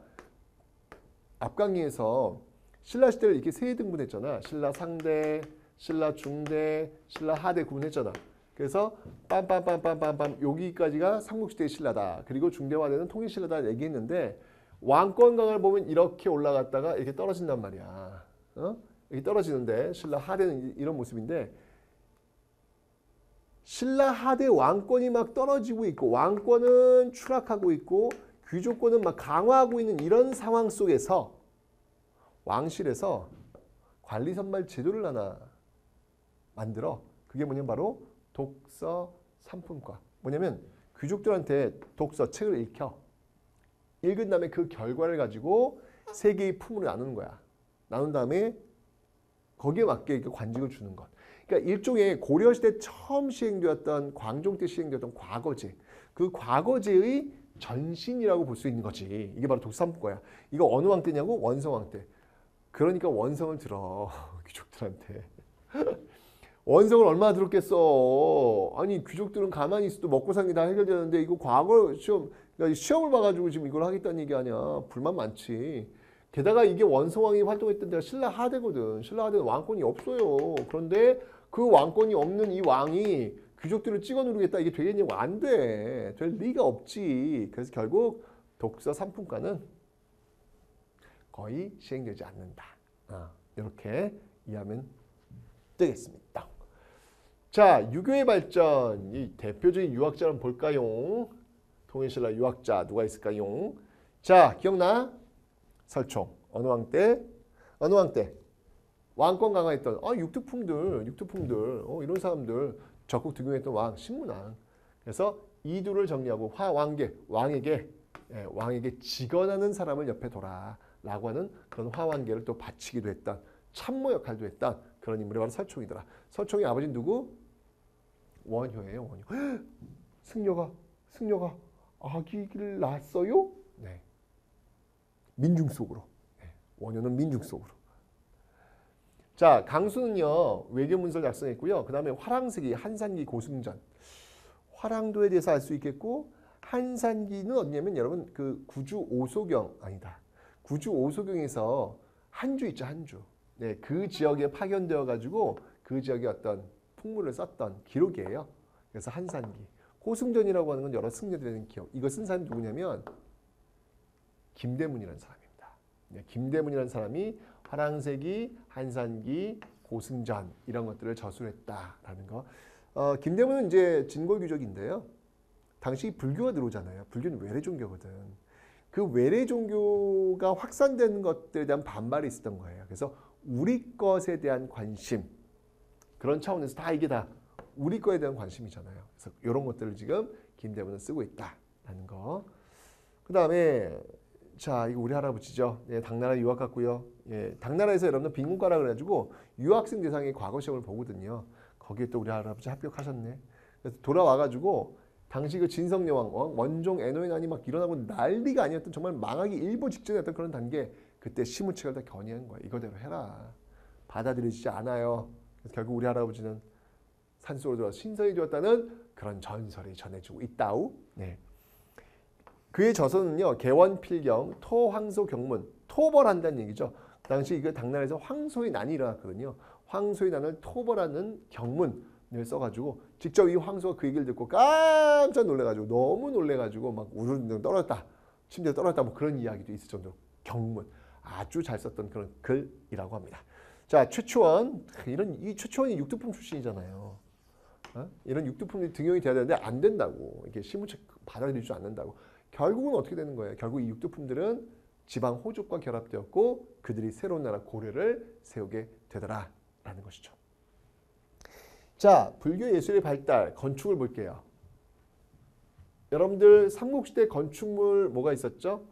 앞 강의에서 신라 시대를 이렇게 세 등분했잖아. 신라 상대, 신라 중대, 신라 하대 구분했잖아. 그래서 빰빰빰빰빰빰 여기까지가 삼국시대의 신라다. 그리고 중대화대는 통일신라다 얘기했는데 왕권 강화를 보면 이렇게 올라갔다가 이렇게 떨어진단 말이야. 이렇게 떨어지는데 신라 하대는 이런 모습인데 신라 하대 왕권이 막 떨어지고 있고 왕권은 추락하고 있고 귀족권은 막 강화하고 있는 이런 상황 속에서 왕실에서 관리선발 제도를 하나 만들어. 그게 뭐냐면 바로 독서 삼품과. 뭐냐면 귀족들한테 독서 책을 읽혀. 읽은 다음에 그 결과를 가지고 세 개의 품으로 나누는 거야. 나눈 다음에 거기에 맞게 관직을 주는 것. 그러니까 일종의 고려시대 처음 시행되었던 광종 때 시행되었던 과거제. 그 과거제의 전신이라고 볼 수 있는 거지. 이게 바로 독서 삼품과야. 이거 어느 왕 때냐고? 원성왕 때. 그러니까 원성을 들어. 귀족들한테. 원성을 얼마나 들었겠어. 아니 귀족들은 가만히 있어도 먹고 사는 게 다 해결되는데 이거 과거 시험을 봐가지고 지금 이걸 하겠다는 얘기 아니야. 불만 많지. 게다가 이게 원성왕이 활동했던 데가 신라 하대거든. 신라 하대는 왕권이 없어요. 그런데 그 왕권이 없는 이 왕이 귀족들을 찍어 누르겠다. 이게 되겠냐고. 안 돼. 될 리가 없지. 그래서 결국 독서 삼품과는 거의 시행되지 않는다. 이렇게 이해하면 되겠습니다. 자, 유교의 발전. 이 대표적인 유학자 한번 볼까요? 통일신라 유학자 누가 있을까요? 자, 기억나? 설총. 어느 왕 때? 어느 왕 때? 왕권 강화했던 육특품들 이런 사람들 적극 등용했던 왕 신문왕. 그래서 이두를 정리하고 왕에게 직언하는 사람을 옆에 둬라라고 하는 그런 화왕계를 또 바치기도 했던 참모 역할도 했던 그런 인물이 바로 설총이더라. 설총의 아버지는 누구? 원효예요. 원효. 승려가 아기를 낳았어요? 네. 민중 속으로. 네. 원효는 민중 속으로. 자, 강수는요. 외교문서를 작성했고요. 그 다음에 화랑세기, 한산기, 고승전. 화랑도에 대해서 알 수 있겠고 한산기는 어디냐면 여러분 그 구주 오소경 아니다. 구주 오소경에서 한주 있죠. 한주. 네, 그 지역에 파견되어 가지고 그 지역의 어떤 풍물을 썼던 기록이에요. 그래서 한산기. 고승전이라고 하는 건 여러 승려들에 대한 기억. 이거 쓴 사람이 누구냐면 김대문이라는 사람입니다. 네, 김대문이라는 사람이 화랑세기, 한산기, 고승전 이런 것들을 저술했다라는 거. 김대문은 이제 진골귀족인데요. 당시 불교가 들어오잖아요. 불교는 외래 종교거든. 그 외래 종교가 확산되는 것들에 대한 반발이 있었던 거예요. 그래서 우리 것에 대한 관심 그런 차원에서 다 이게 다 우리 거에 대한 관심이잖아요. 그래서 이런 것들을 지금 김대문은 쓰고 있다라는 거. 그 다음에 자 이거 우리 할아버지죠. 예, 당나라 유학 갔고요. 예, 당나라에서 여러분들 빈군과라 그래가지고 유학생 대상의 과거 시험을 보거든요. 거기에 또 우리 할아버지 합격하셨네. 그래서 돌아와가지고 당시 그 진성여왕 원종 애노인안이 막 일어나고 난리가 아니었던 정말 망하기 일보 직전이었던 그런 단계. 그때 시무책을 다 견의한 거야. 이거대로 해라. 받아들여지지 않아요. 그래서 결국 우리 할아버지는 산속으로 들어와서 신선이 되었다는 그런 전설이 전해지고 있다우. 네. 그의 저서는요. 개원필경, 토황소 경문. 토벌한다는 얘기죠. 그 당시 이거 당나라에서 황소의 난이 일어났거든요. 황소의 난을 토벌하는 경문을 써가지고 직접 이 황소가 그 얘기를 듣고 깜짝 놀래가지고 너무 놀래가지고 막 우르릉 떨어졌다. 심지어 떨어졌다 뭐 그런 이야기도 있을 정도로 경문 아주 잘 썼던 그런 글이라고 합니다. 자, 최초원 이 최초원이 육두품 출신이잖아요. 이런 육두품이 등용이 돼야 되는데 안 된다고. 이게 신분책 받아들이지 않는다고. 결국은 어떻게 되는 거예요? 결국 이 육두품들은 지방 호족과 결합되었고 그들이 새로운 나라 고려를 세우게 되더라라는 것이죠. 자, 불교 예술의 발달, 건축을 볼게요. 여러분들 삼국시대 건축물 뭐가 있었죠?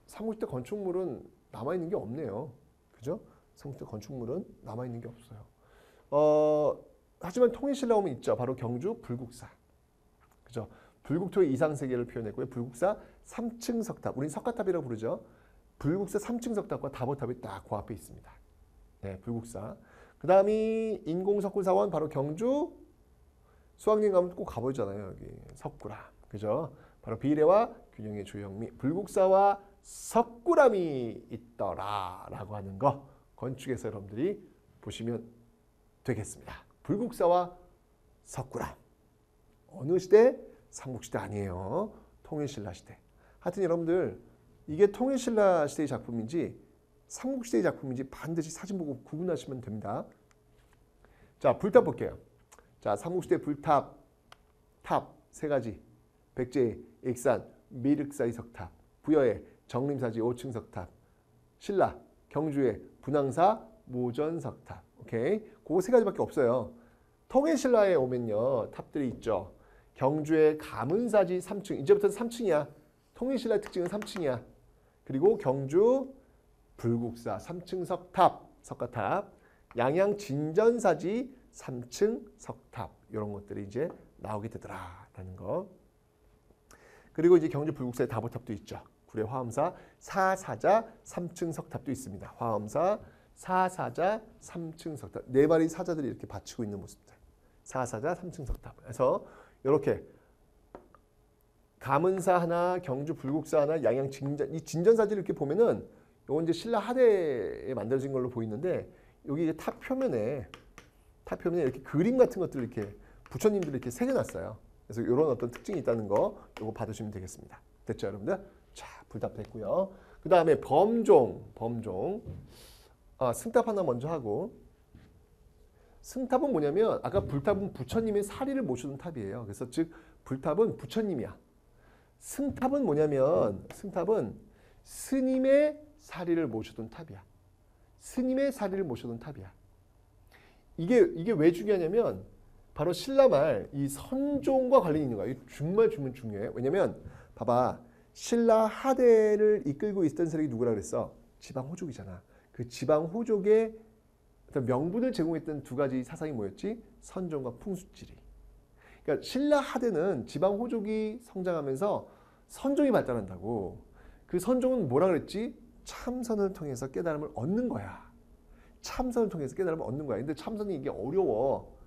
삼국시대 건축물은 남아있는 게 없네요. 그죠? 삼국시대 건축물은 남아있는 게 없어요. 하지만 통일신라 오면 있죠. 바로 경주 불국사. 그죠? 불국토의 이상세계를 표현했고요. 불국사 3층 석탑. 우린 석가탑이라고 부르죠. 불국사 3층 석탑과 다보탑이 딱 그 앞에 있습니다. 네, 불국사. 그 다음이 인공석굴사원 바로 경주 수학여행 가면 꼭 가보잖아요. 여기 석굴암. 그죠? 바로 비례와 균형의 조형미. 불국사와 석굴암이 있더라라고 하는 거 건축에서 여러분들이 보시면 되겠습니다. 불국사와 석굴암. 어느 시대? 삼국시대 아니에요. 통일신라 시대. 하여튼 여러분들 이게 통일신라 시대의 작품인지 삼국시대의 작품인지 반드시 사진 보고 구분하시면 됩니다. 자, 불탑 볼게요. 자, 삼국시대 불탑 탑 세 가지. 백제, 익산, 미륵사의 석탑, 부여의 정림사지 5층 석탑, 신라, 경주의 분황사 모전석탑. 오케이? 그거 세 가지밖에 없어요. 통일신라에 오면요. 탑들이 있죠. 경주의 가문사지 3층. 이제부터는 3층이야. 통일신라의 특징은 3층이야. 그리고 경주 불국사 3층 석탑, 석가탑, 양양 진전사지 3층 석탑. 이런 것들이 이제 나오게 되더라라는 거. 그리고 이제 경주 불국사의 다보탑도 있죠. 구례 화엄사 사사자 3층 석탑도 있습니다. 화엄사 사사자 3층 석탑. 네 마리 사자들이 이렇게 받치고 있는 모습들. 사사자 3층 석탑. 그래서 이렇게 가문사 하나, 경주 불국사 하나, 양양 진전, 이 진전사지를 이렇게 보면은 이건 이제 신라 하대에 만들어진 걸로 보이는데 여기 이제 탑 표면에 이렇게 그림 같은 것들을 이렇게 부처님들이 이렇게 새겨놨어요. 그래서 이런 어떤 특징이 있다는 거 이거 받으시면 되겠습니다. 됐죠, 여러분들? 자, 불탑 됐고요. 그 다음에 범종. 승탑 하나 먼저 하고. 승탑은 뭐냐면 아까 불탑은 부처님의 사리를 모시던 탑이에요. 그래서 즉 불탑은 부처님이야. 승탑은 뭐냐면 승탑은 스님의 사리를 모시던 탑이야. 스님의 사리를 모시던 탑이야. 이게 왜 중요하냐면 바로 신라말 이 선종과 관련이 있는 거야. 정말 중요해. 왜냐면 봐봐. 신라 하대를 이끌고 있었던 세력이 누구라 그랬어? 지방 호족이잖아. 그 지방 호족의 명분을 제공했던 두 가지 사상이 뭐였지? 선종과 풍수지리. 그러니까 신라 하대는 지방 호족이 성장하면서 선종이 발달한다고. 그 선종은 뭐라 그랬지? 참선을 통해서 깨달음을 얻는 거야. 참선을 통해서 깨달음을 얻는 거야. 근데 참선이 이게 어려워.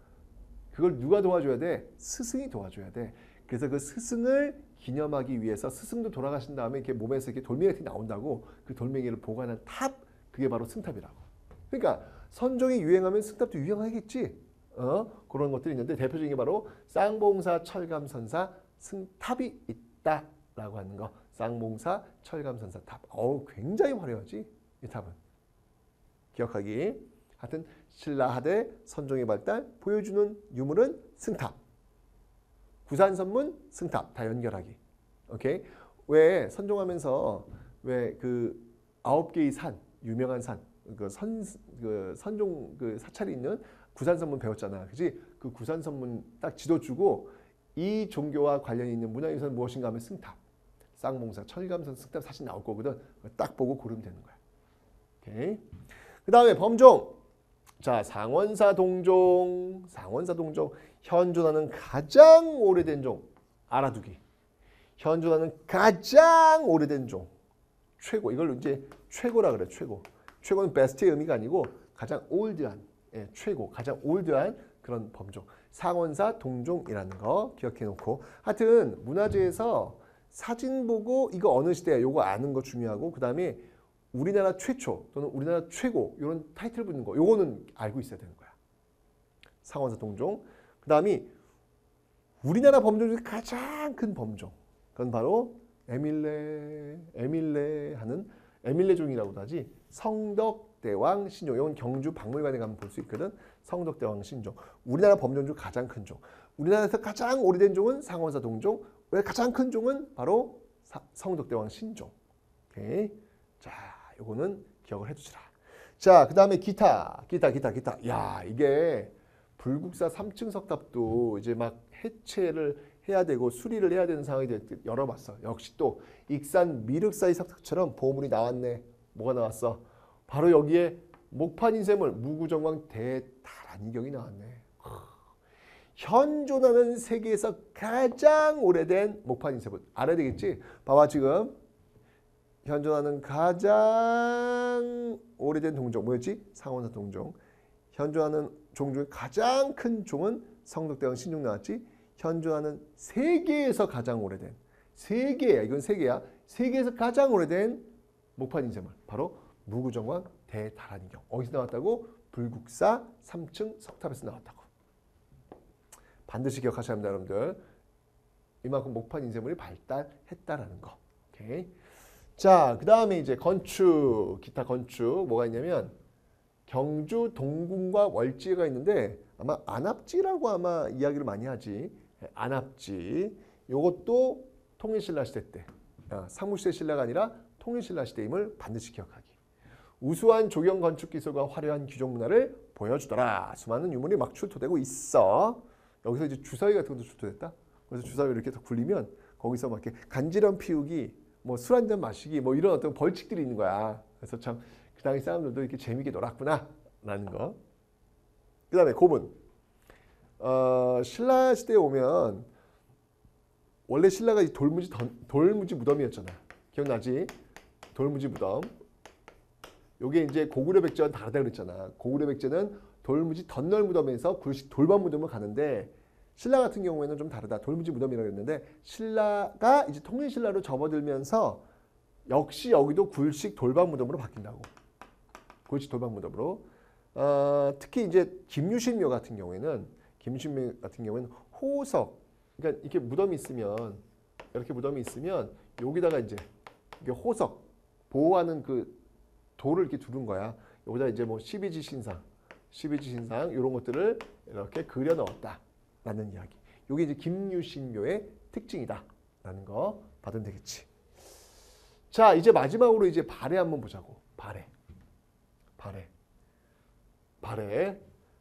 그걸 누가 도와줘야 돼? 스승이 도와줘야 돼. 그래서 그 스승을 기념하기 위해서 스승도 돌아가신 다음에 이렇게 몸에서 이렇게 돌멩이 같은 게 나온다고 그 돌멩이를 보관한 탑, 그게 바로 승탑이라고. 그러니까 선종이 유행하면 승탑도 유행하겠지. 그런 것들이 있는데 대표적인 게 바로 쌍봉사 철감선사 승탑이 있다라고 하는 거. 쌍봉사 철감선사 탑. 굉장히 화려하지 이 탑은. 기억하기. 하여튼 신라하대 선종의 발달 보여주는 유물은 승탑. 구산선문 승탑 다 연결하기. 오케이? 왜 선종하면서 왜 그 9개의 산 유명한 산 그 선종 그 사찰이 있는 구산선문 배웠잖아. 그지? 그 구산선문 딱 지도 주고 이 종교와 관련이 있는 문화유산 무엇인가 하면 승탑. 쌍봉사 철감선 승탑 사실 나올 거거든. 딱 보고 고르면 되는 거야. 오케이? 그 다음에 범종. 자, 상원사 동종. 현존하는 가장 오래된 종. 알아두기. 현존하는 가장 오래된 종. 최고. 이걸 이제 최고라 그래. 최고는 베스트의 의미가 아니고 가장 올드한. 최고. 가장 올드한 그런 범종. 상원사 동종이라는 거 기억해 놓고. 하여튼 문화재에서 사진 보고 이거 어느 시대야 요거 아는 거 중요하고 그 다음에 우리나라 최초 또는 우리나라 최고 이런 타이틀 붙는 거 요거는 알고 있어야 되는 거야. 상원사 동종. 그 다음이 우리나라 범종 중에 가장 큰 범종. 그건 바로 에밀레 하는 에밀레종이라고도 하지. 성덕대왕 신종. 이건 경주 박물관에 가면 볼 수 있거든. 성덕대왕 신종. 우리나라 범종 중 가장 큰 종. 우리나라에서 가장 오래된 종은 상원사 동종. 가장 큰 종은 바로 성덕대왕 신종. 오케이. 자, 요거는 기억을 해두시라. 자, 그 다음에 기타. 야, 이게 불국사 3층 석탑도 이제 막 해체를 해야 되고 수리를 해야 되는 상황이 열어봤어. 역시 또 익산 미륵사의 석탑처럼 보물이 나왔네. 뭐가 나왔어? 바로 여기에 목판인쇄물 무구정광 대다란이경이 나왔네. 현존하는 세계에서 가장 오래된 목판인쇄물. 알아야 되겠지? 봐봐 지금. 현존하는 가장 오래된 동종 뭐였지? 상원사 동종. 현존하는 종 중에 가장 큰 종은 성덕대왕 신종 나왔지. 현존하는 세계에서 가장 오래된 세계야. 이건 세계야. 세계에서 가장 오래된 목판 인쇄물 바로 무구정광 대다란이경. 어디서 나왔다고? 불국사 3층 석탑에서 나왔다고. 반드시 기억하셔야 합니다, 여러분들. 이만큼 목판 인쇄물이 발달했다라는 거. 오케이. 자, 그 다음에 이제 건축, 기타 건축 뭐가 있냐면 경주 동궁과 월지가 있는데 아마 안압지라고 아마 이야기를 많이 하지. 안압지. 요것도 통일신라 시대 때, 상무시대 신라가 아니라 통일신라 시대임을 반드시 기억하기. 우수한 조경 건축 기술과 화려한 귀족 문화를 보여주더라. 수많은 유물이 막 출토되고 있어. 여기서 이제 주사위 같은 것도 출토됐다. 그래서 주사위 이렇게 더 굴리면 거기서 막 이렇게 간지럼 피우기, 뭐 술 한잔 마시기, 뭐 이런 어떤 벌칙들이 있는 거야. 그래서 참 그 당시 사람들도 이렇게 재미있게 놀았구나 라는 거. 그 다음에 고문. 신라 시대에 오면 원래 신라가 돌무지 무덤이었잖아. 기억나지? 돌무지 무덤. 요게 이제 고구려 백제와는 다르다 그랬잖아. 고구려 백제는 돌무지 덧널 무덤에서 굴식 돌반 무덤을 가는데 신라 같은 경우에는 좀 다르다. 돌무지 무덤이라고 했는데 신라가 이제 통일신라로 접어들면서 역시 여기도 굴식 돌반 무덤으로 바뀐다고. 굴식 돌반 무덤으로. 특히 이제 김유신묘 같은 경우에는 호석. 그러니까 이렇게 무덤이 있으면 이렇게 무덤이 있으면 여기다가 이제 이게 호석 보호하는 그 돌을 이렇게 두른 거야. 여기다 이제 뭐 12지 신상 이런 것들을 이렇게 그려 넣었다라는 이야기. 이게 이제 김유신묘의 특징이다라는 거 받으면 되겠지. 자, 이제 마지막으로 이제 발해 한번 보자고. 발해.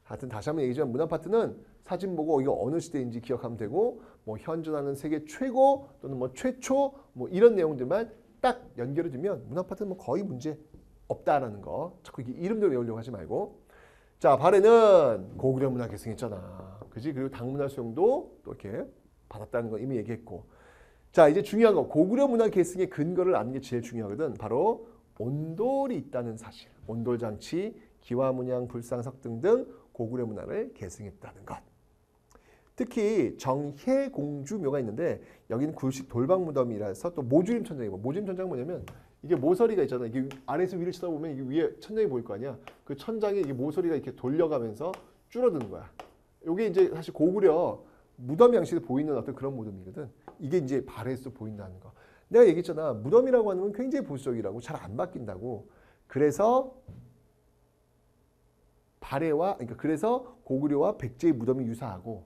하여튼 다시 한번 얘기하지만 문화 파트는 사진 보고 이거 어느 시대인지 기억하면 되고 뭐 현존하는 세계 최고 또는 뭐 최초 뭐 이런 내용들만 딱 연결해 두면 문화 파트는 뭐 거의 문제 없다라는 거. 자꾸 이게 이름대로 외우려고 하지 말고. 자, 발해는 고구려 문화 계승했잖아. 그지? 그리고 당문화 수용도 또 이렇게 받았다는 거 이미 얘기했고. 자, 이제 중요한 거. 고구려 문화 계승의 근거를 아는 게 제일 중요하거든. 바로 온돌이 있다는 사실. 온돌 장치, 기와문양, 불상석 등등 고구려 문화를 계승했다는 것. 특히 정혜공주묘가 있는데 여기는 굴식 돌방무덤이라서 또 모주림 천장이고, 모주림 천장은 뭐냐면 이게 모서리가 있잖아. 이게 아래에서 위를 쳐다보면 이게 위에 천장이 보일 거 아니야. 그 천장에 이게 모서리가 이렇게 돌려가면서 줄어드는 거야. 이게 이제 사실 고구려 무덤 양식에 보이는 어떤 그런 무덤이거든. 이게 이제 발해에서 보인다는 거. 내가 얘기했잖아. 무덤이라고 하는 건 굉장히 보수적이라고 잘 안 바뀐다고. 그래서 발해와 그래서 고구려와 백제의 무덤이 유사하고,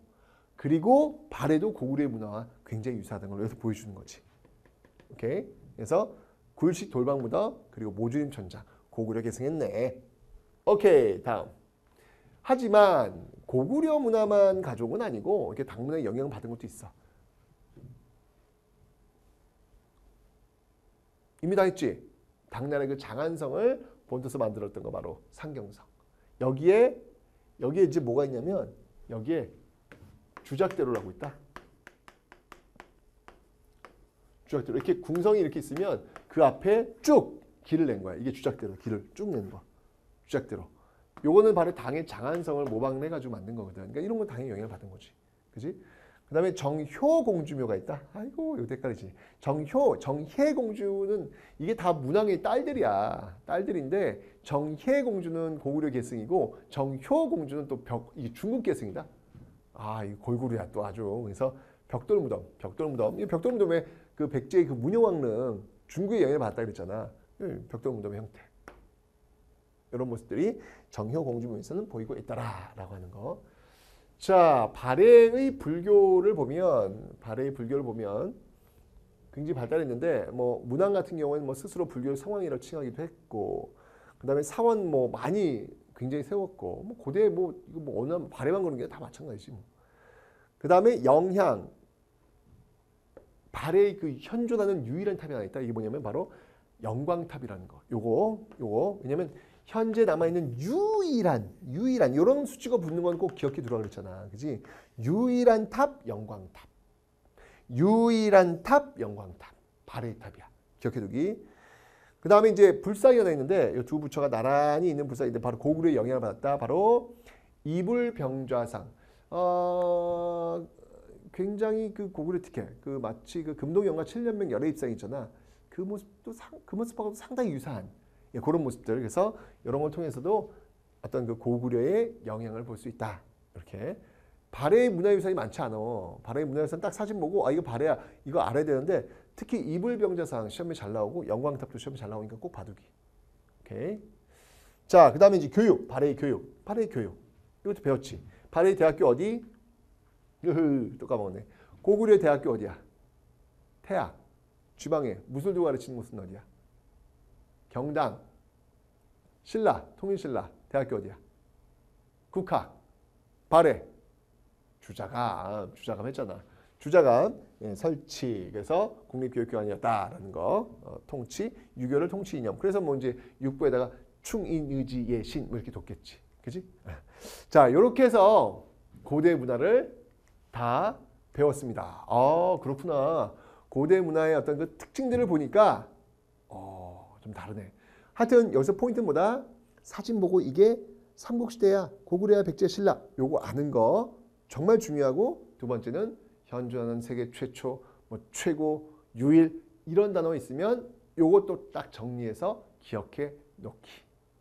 그리고 발해도 고구려의 문화와 굉장히 유사하다는 걸 여기서 보여주는 거지. 오케이. 그래서 굴식 돌방 무덤 그리고 모주림 천장 고구려 계승했네. 오케이. 다음. 하지만 고구려 문화만 가져온 건 아니고 이렇게 당문화에 영향을 받은 것도 있어. 이미 다 했지. 당나라의 그 장안성을 본떠서 만들었던 거 바로 상경성. 여기에 이제 뭐가 있냐면 여기에 주작대로라고 있다. 주작대로. 이렇게 궁성이 이렇게 있으면 그 앞에 쭉 길을 낸 거야. 이게 주작대로. 길을 쭉 낸 거. 주작대로. 요거는 바로 당의 장안성을 모방을 해가지고 만든 거거든. 그러니까 이런 건 당연히 영향을 받은 거지. 그지? 그 다음에 정효공주묘가 있다. 아이고 이거 헷갈리지. 정혜공주는 이게 다 문왕의 딸들이야. 딸들인데 정혜공주는 고구려 계승이고 정효공주는 또 이게 중국 계승이다. 아, 이 골고루야 또 아주. 그래서 벽돌무덤. 이 벽돌무덤에 그 백제의 그 문효왕릉 중국의 영향을 받았다 그랬잖아. 벽돌무덤의 형태. 이런 모습들이 정효공주묘에서는 보이고 있다라고 하는 거. 자, 발해의 불교를 보면 굉장히 발달했는데 뭐 문왕 같은 경우에는 뭐 스스로 불교를 성황이라고 칭하기도 했고, 그다음에 사원 뭐 많이 굉장히 세웠고, 뭐 고대 뭐 이거 뭐 어느 발해만 그런 게 다 마찬가지지 뭐. 그다음에 영향, 발해의 그 현존하는 유일한 탑이 하나 있다. 이게 뭐냐면 바로 영광탑이라는 거. 요거 왜냐면 현재 남아있는 유일한 이런 수치가 붙는 건 꼭 기억해 두라고 그랬잖아. 그지? 유일한 탑, 영광탑. 유일한 탑, 영광탑. 발해의 탑이야. 기억해 두기. 그 다음에 이제 불상이 하나 있는데 이 두 부처가 나란히 있는 불상인데 바로 고구려의 영향을 받았다. 바로 이불병좌상. 굉장히 그 고구려 특혜. 그 마치 그 금동영가 7년명 열애 입상 있잖아. 그 모습하고 상당히 유사한. 그런 모습들. 그래서 이런 걸 통해서도 어떤 그 고구려의 영향을 볼 수 있다. 이렇게. 발해의 문화유산이 많지 않아. 발해의 문화유산 딱 사진 보고 이거 발해야. 이거 알아야 되는데 특히 이불병자상 시험에 잘 나오고 영광탑도 시험에 잘 나오니까 꼭 봐두기. 오케이. 자, 그 다음에 이제 교육. 발해의 교육. 이것도 배웠지. 발해의 대학교 어디? 또 까먹었네. 고구려의 대학교 어디야? 태학. 주방에 무술도 가르치는 곳은 어디야? 경당, 신라, 통일신라, 대학교 어디야? 국학, 발해, 주자감 했잖아. 주자감 설치. 그래서 국립교육기관이었다라는 거. 통치, 유교를 통치 이념. 그래서 뭐 이제 육부에다가 충인의지의 신 뭐 이렇게 뒀겠지. 그지? 자, 이렇게 해서 고대 문화를 다 배웠습니다. 그렇구나. 고대 문화의 어떤 그 특징들을 보니까 좀 다르네. 하여튼 여기서 포인트는 뭐다? 사진 보고 이게 삼국시대야, 고구려야, 백제, 신라. 요거 아는 거 정말 중요하고, 두 번째는 현존하는 세계 최초, 뭐 최고, 유일 이런 단어 있으면 요것도 딱 정리해서 기억해 놓기.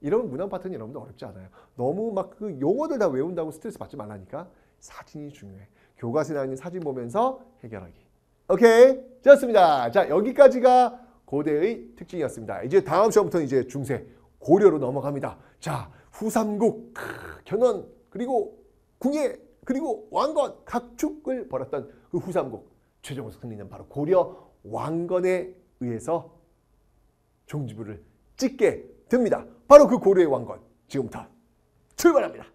이런 문화 파트는 여러분들 어렵지 않아요. 너무 막 그 용어들 다 외운다고 스트레스 받지 말라니까. 사진이 중요해. 교과서에 나와 있는 사진 보면서 해결하기. 오케이, 좋습니다. 자, 여기까지가 고대의 특징이었습니다. 이제 다음 시험부터는 이제 중세 고려로 넘어갑니다. 자, 후삼국, 견훤, 그리고 궁예, 그리고 왕건 각축을 벌였던 그 후삼국 최종 승리는 바로 고려 왕건에 의해서 종지부를 찍게 됩니다. 바로 그 고려의 왕건 지금부터 출발합니다.